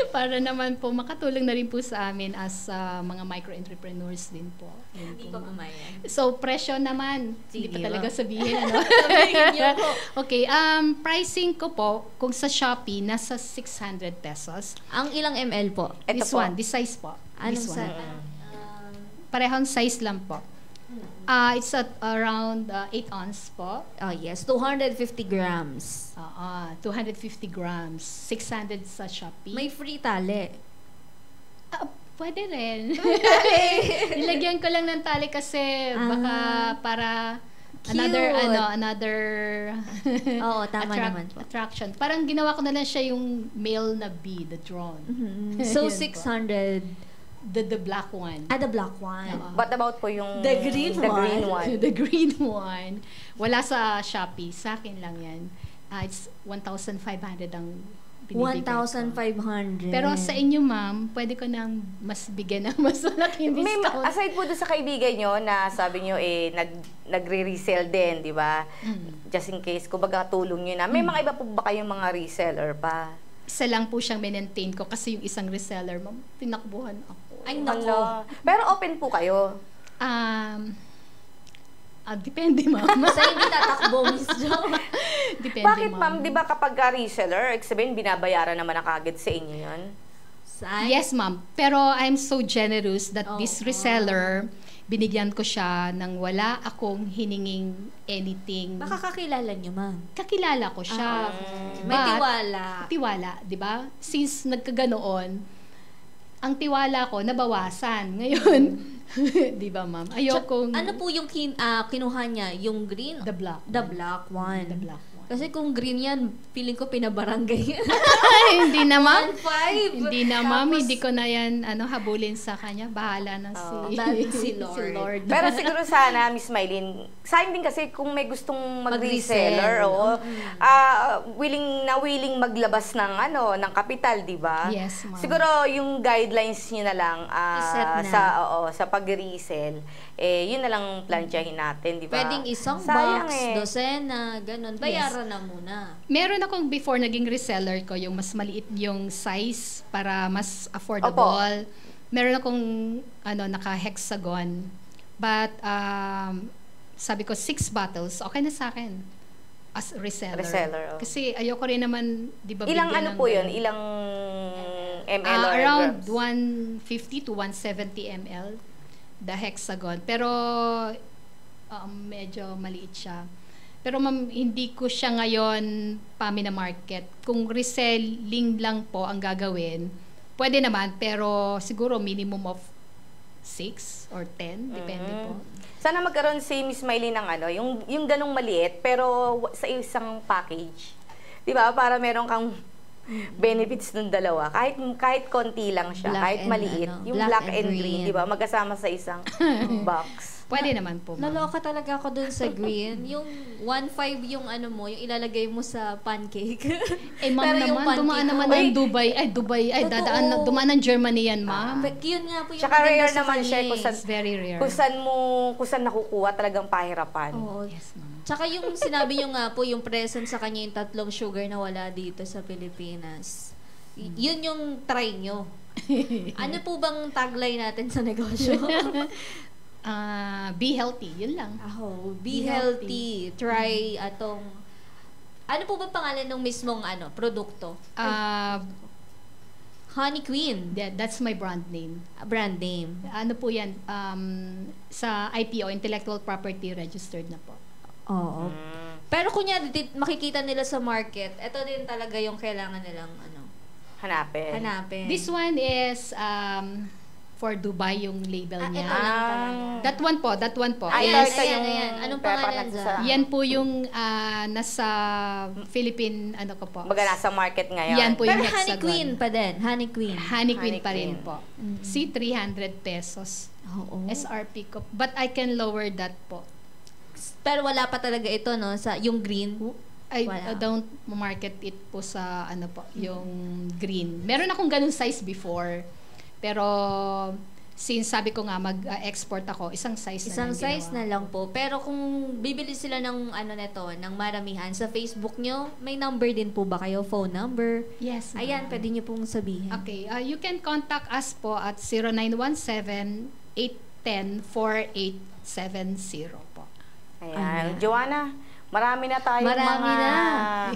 para naman po makatulong na rin po sa amin as mga micro-entrepreneurs din po. Yun Hindi po, pa ma'am. pumayag. So, presyo naman, hindi Sige pa talaga ba? sabihin, Sabihin niyo po. Okay, pricing ko po, kung sa Shopee, nasa 600 pesos. Ang ilang ml po? Ito This po. one, this size po. Anong This one. sa... Parehong size lang po. It's at around 8 ounce po. Oh yes, 250 grams. 250 grams. 600 sa Shopee. May free tali. Pwede rin. Nilagyan ko lang ng tali kasi baka para another Oo, tama naman po. attraction. Parang ginawa ko na lang siya yung male na bee, the drone. So, Yun po. 600. The black one. The black one. Oo. What about po yung The green one? The green one. Wala sa Shopee. Sa akin lang yan. It's 1,500 ang binibigay ko. 1,500. Pero sa inyo, ma'am, pwede ko nang mas bigyan ng mas malaking discount. Aside po doon sa kaibigan nyo na sabi nyo nagre-resell din, di ba? Just in case, kumbaga tulong nyo na. May mga iba po ba kayong mga reseller pa? Isa lang po siyang maintain ko kasi yung isang reseller, ma'am, tinakbuhan ako. Ay, nako. Pero open po kayo. Depende, ma'am. Sa hindi tatakbo, Miss Jo. Depende, Bakit ma'am, di ba kapag reseller, sabihin binabayaran naman na kagad sa inyo yun? Yes, ma'am. Pero I'm so generous that Oh. this reseller, binigyan ko siya ng wala akong hininging anything. Baka kakilala niyo, ma'am. Kakilala ko siya. May But, tiwala. Tiwala, di ba? Since nagkaganoon, ang tiwala ko nabawasan. Ngayon, di ba, ma'am? Ayokong... Ano po yung kinuha niya? Yung green? The black. The black one. The black one. Kasi kung green yan, feeling ko pinabarangay. Hindi na, ma'am. 1.5. Hindi na, ma'am. Tapos- Hindi ko na yan habulin sa kanya. Bahala na si Lord. Pero siguro sana, Miss Mylene, sayang din kasi kung may gustong mag-reseller, willing maglabas ng ng kapital, di ba? Yes, ma'am. Siguro yung guidelines niyo na lang I-set na. sa pag-resell, yun na lang plantyahin natin, di ba? Pwedeng isang Sayang box, dosena, ganun. Bayaran na muna. Meron akong before naging reseller ko, yung mas maliit yung size para mas affordable. Meron akong naka-hexagon. But sabi ko 6 bottles, okay na sa akin as reseller. Reseller, oh. Kasi ayoko rin naman, di ba, Ilang bigyan ng po yun? ganun. Ilang ml or Around grams? 150 to 170 ml, the hexagon. Pero medyo maliit siya. Pero ma'am, hindi ko siya ngayon market. Kung reselling lang po ang gagawin, pwede naman, pero siguro minimum of 6 or 10, depende po. Sana magkaroon si Miss Mylene ng yung ganong maliit, pero sa isang package. Di ba? Para meron kang benefits ng dalawa. Kahit konti lang siya, Black kahit and maliit. Yung black and green, di ba? Magkasama sa isang box. Pwede naman po, ma'am. Naloka talaga ako dun sa green. Yung 1.5 yung yung ilalagay mo sa pancake. Ma'am Pero yung naman, pancake dumaan naman ko, ng Dubai. Totoo. Dumaan ng Germany yan, ma'am. Yun nga po yung Tsaka maganda rare sa naman siya kanya kung eh. saan, It's very rare. kung saan nakukuha talagang pahirapan. Oo. Yes, ma'am. Tsaka yung sinabi nyo nga po, yung present sa kanya yung 3 sugar na wala dito sa Pilipinas. Yun yung try nyo. Ano po bang tagline natin sa negosyo? Be healthy, yun lang. Be healthy. Try atong... Ano po ba pangalan ng mismong produkto? Honey Queen. That's my brand name. Brand name. Ano po yan? Sa IPO, Intellectual Property Registered na po. Oo. Pero kunya makikita nila sa market, ito din talaga yung kailangan nilang hanapin. This one is for Dubai yung label niya. Ito lang talaga. That one po. Ayan, ito ayan, yung ayan. Anong pangalan papatak dyan? sa- Yan po yung nasa Philippine, ko po. Baga nasa market ngayon. Yan po Pero yung Honey hexagon. Queen pa din. Honey Queen. Honey Queen Honey pa rin Queen. po. See, 300 pesos. Oo. SRP ko. But I can lower that po. Pero wala pa talaga ito, no? Sa, yung green. I Wala. don't market it po sa yung green. Meron akong ganun size before. Pero since sabi ko nga mag-export ako, isang size Isang na lang size ginawa. na lang po. Pero kung bibili sila ng neto, ng maramihan, sa Facebook nyo, may number din po ba kayo? Phone number? Yes. ma'am. Ayan, pwede nyo pong sabihin. Okay, you can contact us po at 0917-810-4870 po. Ayan. Joanna, marami na tayong Marami mga... na.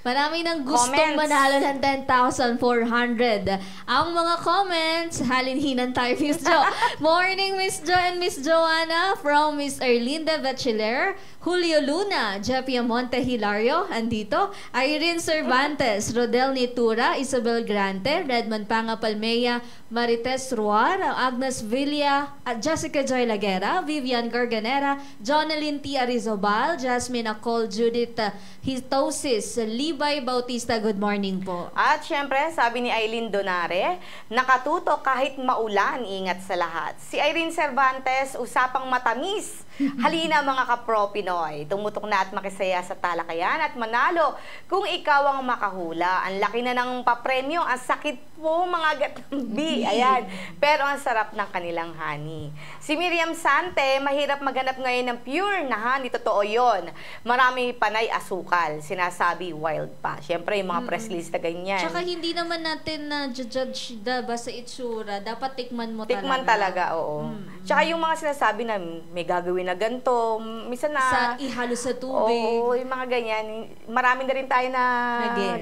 Marami nang gustong Comments. manalo ng 10,400. Ang mga comments, halinhinan tayo, Miss Jo. Morning, Miss Jo and Miss Joanna from Miss Erlinda Bachiller, Julio Luna, Jeffia Monte Hilario, andito, Irene Cervantes, Rodel Nitura, Isabel Grante, Redmond Panga Palmea, Marites Ruar, Agnes Villa, at Jessica Joy Laguera, Vivian Garganera, Jonalyn T. Arizobal, Jasmine Acol, Judith Hitosis, Libay Bautista, good morning po. At syempre, sabi ni Aileen Donare, nakatuto kahit maulan, ingat sa lahat. Si Irene Cervantes, usapang matamis. Halina mga kapro Pinoy, tumutok na at makisaya sa talakayan at manalo kung ikaw ang makahula. Ang laki na ng papremyo, ang sakit po mga gatambi. Ayan, pero ang sarap ng kanilang honey. Si Miriam Sante, mahirap maghanap ngayon ng pure na honey, totoo yun. Marami panay asukal, sinasabi wild pa. Siyempre, yung mga press list na ganyan. Tsaka hindi naman natin na judge sa itsura. Dapat tikman mo Tikman talaga, oo. Tsaka yung mga sinasabi na may gagawin gawin na ganito. Minsan na... ihalo sa tubig. Oo, yung mga ganyan. Marami na rin tayo na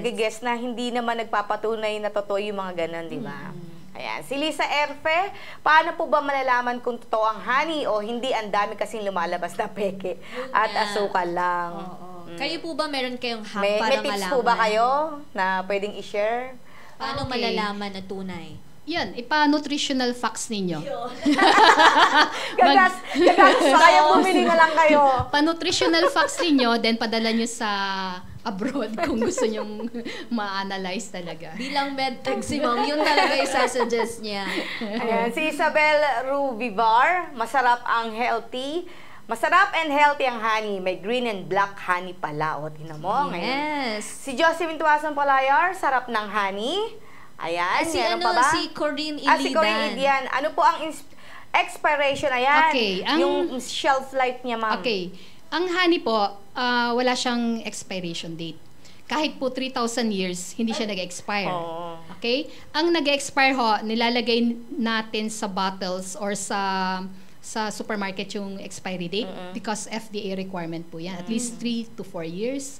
Nag-guess. na hindi naman nagpapatunay na totoo yung mga ganon, di ba? Ayan. Si Lisa Erfe, paano po ba malalaman kung totoo ang honey o hindi? Ang dami kasing lumalabas na peke at asukal lang. Oo. Kayo po ba meron kayong hack May para tips malaman? po ba kayo na pwedeng i-share? Paano Okay. malalaman na tunay? Yan, ipa-nutritional facts ninyo. Kagas pa kayo, bumili na lang kayo. Pa-nutritional facts ninyo, then padala nyo sa abroad kung gusto nyong ma-analyze talaga. Bilang medtech si Ma'am, yun talaga isasuggest niya. Ayan, si Isabel Rubivar, masarap and healthy ang honey. May green and black honey pala. O, tinan mo. Ngayon. Yes. Si Josephine Tuason Palayar, sarap ng honey. Ayan, Si meron ano, pa ba? si Corinne Ilidan. Si Corinne Ilidan. Ano po ang expiration? Ayan, Okay, yung shelf life niya, ma'am. Okay. Ang honey po, wala siyang expiration date. Kahit po 3,000 years, hindi siya nag-expire. Oo. Okay? Ang nag-expire ho, nilalagay natin sa bottles or sa supermarket yung expiry date because FDA requirement po yan. At least 3 to 4 years.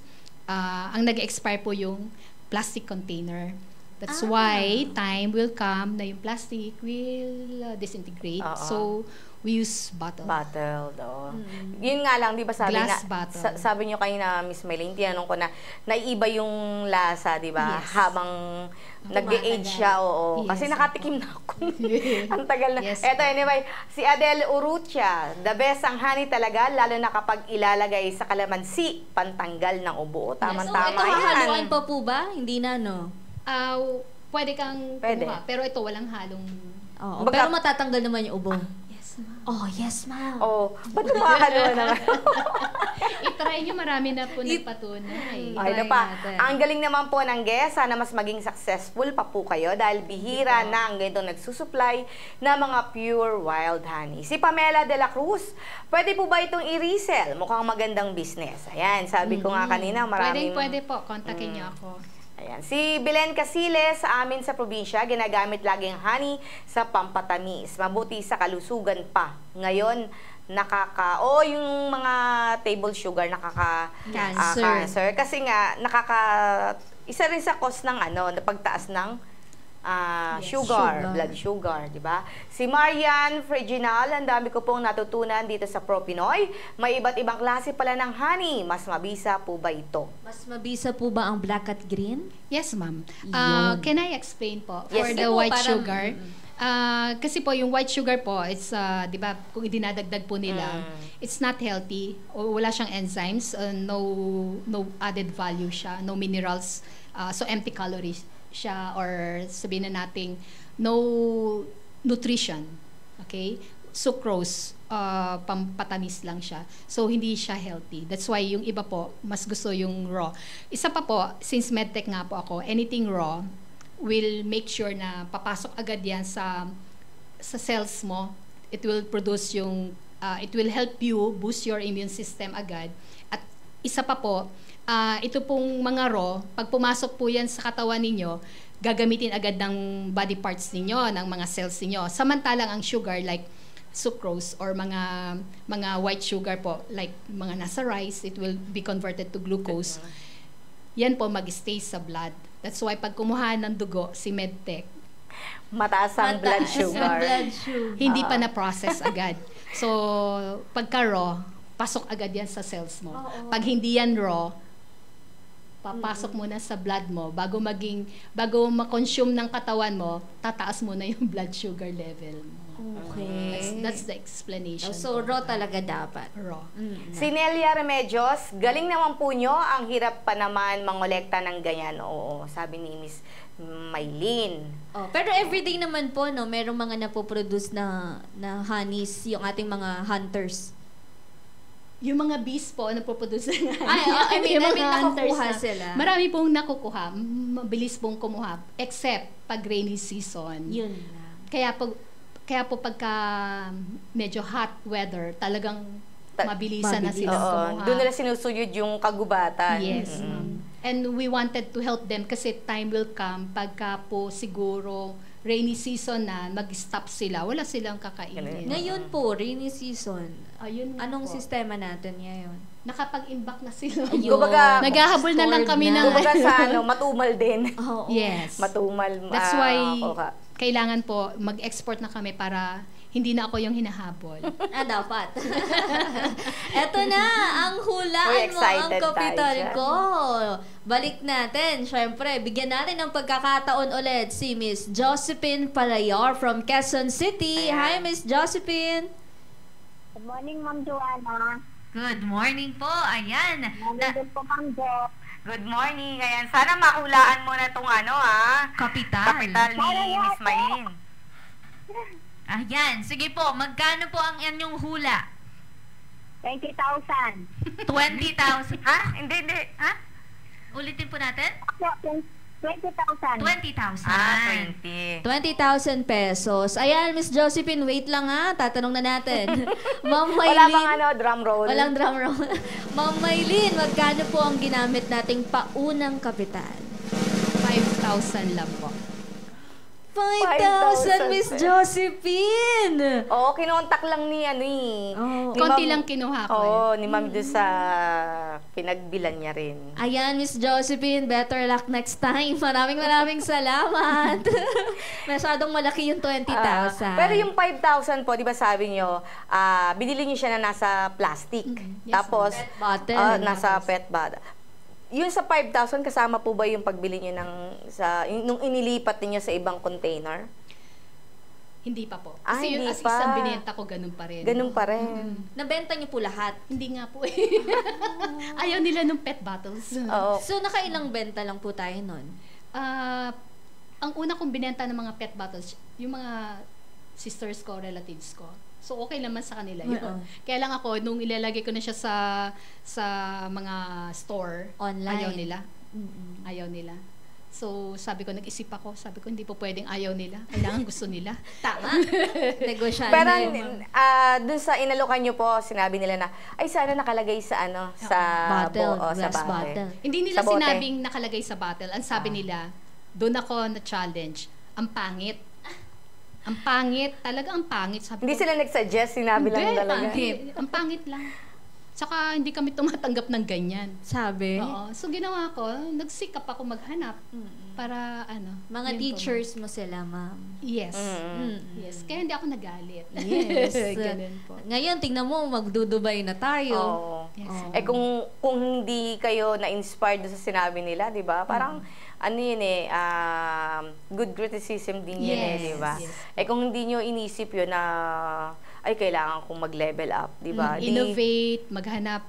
Ang nag-expire po yung plastic container. That's why time will come na yung plastic will disintegrate. So, we use bottle. Bottle, Yun nga lang, di ba sabi Glass na, bottle. sabi nyo kayo na, Miss Maylene, tinanong ko na, naiba yung lasa, di ba? Yes. Habang nag-age siya, oo. Yes, Kasi nakatikim na ako. Ang tagal na. Yes, Eto, anyway, si Adele Urrutia, the best ang honey talaga, lalo na kapag ilalagay sa kalamansi, pantanggal ng ubo. So, Tama-tama ito yan. hahaluan pa po ba? Hindi na, no? Pwede kang Pwede. kumuha. Pero ito, walang halong... Oo. Baga- Pero matatanggal naman yung ubo. Yes, ma'am. Oh, yes, ma'am. Oh, ba't makakaluwa naman? I-try nyo, marami na po nagpatunay. Okay na Try pa. natin. Ang galing naman po ng guest. Sana mas maging successful pa po kayo dahil bihira na ang ganitong nagsusupply ng mga pure wild honey. Si Pamela de la Cruz, pwede po ba itong i-resell? Mukhang magandang business. Ayan, sabi ko nga kanina, maraming... Pwede po. Kontakin nyo ako. Ayan. Si Belen Casiles, sa amin sa probinsya, ginagamit laging honey sa pampatamis. Mabuti sa kalusugan pa. Ngayon, yung mga table sugar, cancer. Kasi nga, isa rin sa cause ng pagtaas ng sugar, blood sugar, di ba? Si Marian Freginal, ang dami ko pong natutunan dito sa ProPinoy. May iba't ibang klase pala ng honey. Mas mabisa po ba ito? Mas mabisa po ba ang black at green? Yes, ma'am. Yun. Can I explain po? Yes, For sige the po, white parang- sugar, kasi po yung white sugar po, it's, di ba, kung idinadagdag po nila, it's not healthy. O wala siyang enzymes, no added value siya, no minerals, so empty calories siya, or sabihin na nating no nutrition. Okay? Sucrose, pampatamis lang siya. So, hindi siya healthy. That's why yung iba po, mas gusto yung raw. Isa pa po, since medtech nga po ako, anything raw will make sure na papasok agad yan sa cells mo. It will produce it will help you boost your immune system agad. At isa pa po, ito pong mga raw, pag pumasok po yan sa katawan ninyo, gagamitin agad ng body parts ninyo, ng mga cells ninyo. Samantalang ang sugar like sucrose or mga white sugar po, like mga nasa rice, it will be converted to glucose. Yan po mag-stay sa blood. That's why pag kumuha ng dugo, si Medtech, Mataas ang blood sugar. hindi pa na-process agad. So, pagka raw, pasok agad yan sa cells mo. Pag hindi yan raw, papasok muna sa blood mo bago ma-consume ng katawan mo, tataas mo na yung blood sugar level mo. Okay. That's the explanation. So, raw talaga dapat. Raw. Si Nelia Remedios, galing naman po nyo, ang hirap pa naman mangolekta ng ganyan. Oo, sabi ni Miss Maylene. Oh, pero everyday naman po, no, merong mga napoproduce na honeys, yung ating mga hunters. Yung mga bees po, nagpo-produce ng I mean, yung mga hunters nakukuha na- sila. Marami pong nakukuha. Mabilis pong kumuha. Except pag rainy season. Yun lang. Kaya po pagka medyo hot weather, talagang mabilisan na silang Oo, kumuha. doon nila sinusuyod yung kagubatan. Yes, ma'am. And we wanted to help them kasi time will come pagka po siguro rainy season na, mag-stop sila, wala silang kakainin. Ngayon po, rainy season. Ayun nga Anong po. sistema natin ngayon? Nakapag-imbak na sila. Ayun. Kumbaga, Naghahabol na lang stored kami na. ng... Kumbaga sa matumal din. Oo. Yes. Matumal. That's why okay. kailangan po mag-export na kami para hindi na ako yung hinahabol. Dapat. Eto na, ang hulaan Uy, mo ang excited kapital tayo dyan. ko. Balik natin. Syempre, bigyan natin ng pagkakataon ulit si Miss Josephine Palayor from Quezon City. Hi, Ayan. Miss Josephine. Good morning, Ma'am Joanna. Good morning po. Ayan. Morning din po, Ma'am Jo. Good morning. Ayan. Sana makulaan mo na itong Kapital. ni Miss Maylin. Ayan, sige po, magkano po ang inyong hula? 20,000. 20,000. Ha? Hindi. Ha? Ulitin po natin. Ako, 20,000. 20,000. 20. 20,000 pesos. Ayan, Miss Josephine, wait lang ha. Tatanong na natin. Ma'am Wala Maylin. bang drum roll? Walang drum roll. Ma'am Maylin, magkano po ang ginamit nating paunang kapital? 5,000 lang po. 5,000, Miss Josephine! Oo, kinontak lang ni Oo. ni Konti Ma'am- lang kinuha ko. Oo, ni Ma'am doon sa pinagbilan niya rin. Ayan, Miss Josephine, better luck next time. Maraming salamat. Masyadong malaki yung 20,000. Pero yung 5,000 po, di ba sabi nyo, binili nyo siya na nasa plastic. Yes, Tapos, Pet bottle. nasa pet bottle. Yung sa 5,000, kasama po ba yung pagbili nyo nung inilipat niyo sa ibang container? Hindi pa po. Ah, Kasi hindi yung as pa. isang binenta ko, ganun pa rin. Ganun pa rin. Nabenta niyo po lahat. Hindi nga po eh. Ayaw nila ng pet bottles. Oo. So, nakailang benta lang po tayo nun? Ang una kong binenta ng mga pet bottles, yung mga sisters ko, relatives ko. So, okay naman sa kanila yun. Oo. Kaya lang ako, nung ilalagay ko na siya sa mga store, Online. ayaw nila. Ayaw nila. So, sabi ko, nag-isip ako, sabi ko, hindi po pwedeng ayaw nila. Kailangan gusto nila. Tama. Negosyante. Pero dun sa inalokan nyo po, sinabi nila na, ay sana nakalagay sa sa Bottle, sa glass bote. bottle. Hindi nila Sa bote. sinabing nakalagay sa bottle. Ang sabi nila, doon ako na-challenge. Ang pangit. Ang pangit. Talaga ang pangit. Sabi Hindi ko, sila nag-suggest, sinabi lang "Hindi, talaga. pangit. Ang pangit lang. Tsaka hindi kami tumatanggap ng ganyan. Sabi. Oo. So ginawa ko, nagsikap ako maghanap para Mga yun po. teachers mo sila, ma'am. Yes. Mm. Yes. Kaya hindi ako nagalit. Yes. Ganun po. Ngayon, tingnan mo, magdudubay na tayo. Oo. Yes. Oo. Kung hindi kayo na-inspired doon sa sinabi nila, 'di ba? Parang yun good criticism din yun Yes, 'di ba? yes. Kung hindi nyo inisip yun na ay kailangan kong mag-level up, 'di ba? Innovate, maghanap,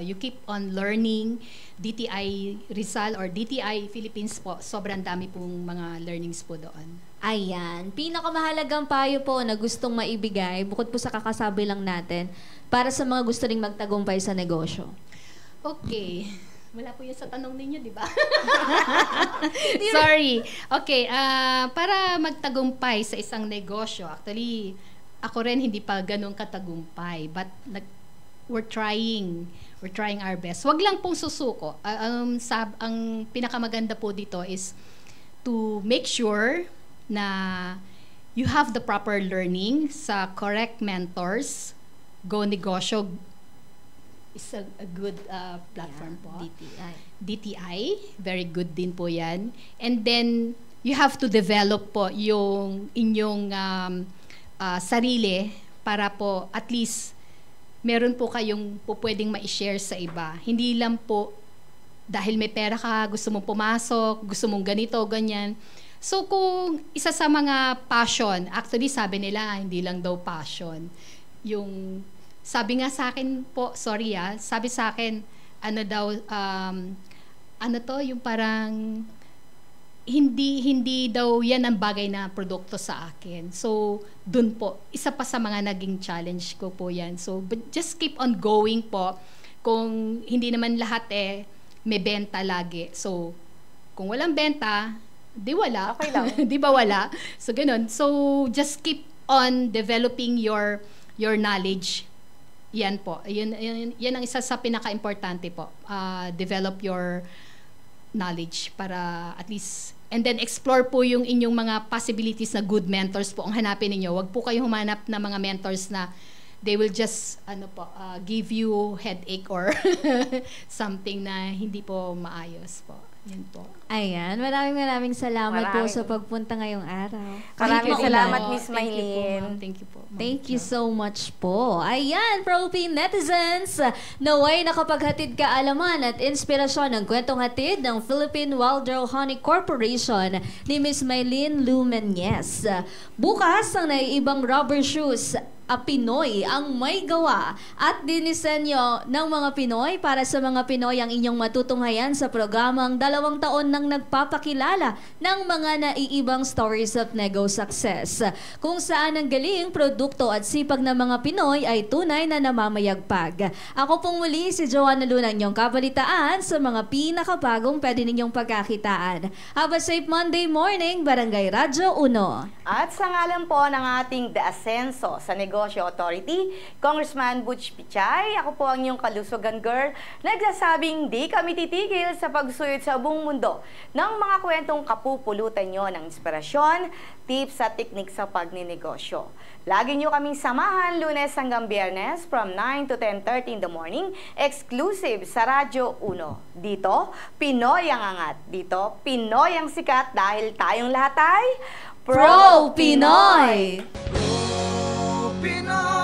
you keep on learning. DTI Rizal or DTI Philippines po, sobrang dami pong mga learnings po doon. Ayan. Pinakamahalagang payo po na gustong maibigay, bukod po sa kakasabi lang natin, para sa mga gusto ring magtagumpay sa negosyo. Okay. Wala po yun sa tanong ninyo, di ba? Sorry. Okay, para magtagumpay sa isang negosyo, actually, ako rin hindi pa ganun katagumpay, but we're trying our best. Wag lang pong susuko. Ang pinakamaganda po dito is to make sure na you have the proper learning sa correct mentors. Go Negosyo is a good platform po. DTI. DTI, very good din po yan. And then, you have to develop po yung inyong sarili para po at least meron po kayong po pwedeng ma-share sa iba. Hindi lang po dahil may pera ka, gusto mong pumasok, gusto mong ganito, ganyan. So kung isa sa mga passion, actually sabi nila, hindi lang daw passion. Yung, sabi nga sa akin po, sorry sabi sa akin, yung parang, hindi daw yan ang bagay na produkto sa akin. So, dun po, isa pa sa mga naging challenge ko po yan. So, but just keep on going po. Kung hindi naman lahat may benta lagi. So, kung walang benta, di wala. Okay lang. Di ba wala? So, ganun. So, just keep on developing your knowledge. Yan po. Yan ang isa sa pinaka-importante po. Develop your knowledge para at least And then explore po yung inyong mga possibilities na good mentors po ang hanapin ninyo. Huwag po kayong humanap na mga mentors na they will just give you headache or something na hindi po maayos po. Yun po. Ayan, maraming salamat po Maraming- sa pagpunta ngayong araw. Maraming Kahit salamat, maulan. Miss Maylin. Thank you po, ma'am. Thank you so much po. Ayan, Philippine netizens, naway nakapaghatid kaalaman at inspirasyon ng kwentong hatid ng Philippine Wildrow Honey Corporation ni Miss Maylin Lumenyes. Bukas ang naiibang rubber shoes Pinoy ang may gawa at dinisenyo ng mga Pinoy para sa mga Pinoy ang inyong matutunghayan sa programang 2 taon nang nagpapakilala ng mga naiibang stories of nego success. Kung saan ang galing, produkto at sipag ng mga Pinoy ay tunay na namamayagpag. Ako pong muli si Joanna Luna, inyong kabalitaan sa mga pinakabagong pwede ninyong pagkakitaan. Have a safe Monday morning, Barangay Radyo 1. At sa ngalan po ng ating The Ascenso sa Negosyo Authority, Congressman Butch Pichay, ako po ang inyong kalusugan girl, nagsasabing di kami titigil sa pagsuyod sa buong mundo ng mga kwentong kapupulutan nyo ng inspirasyon, tips at teknik sa pagninegosyo. Lagi nyo kaming samahan Lunes hanggang Biyernes from 9 to 10:30 in the morning, exclusive sa Radyo 1. Dito, Pinoy ang angat. Dito, Pinoy ang sikat dahil tayong lahat ay Pro Pinoy! Pinoy!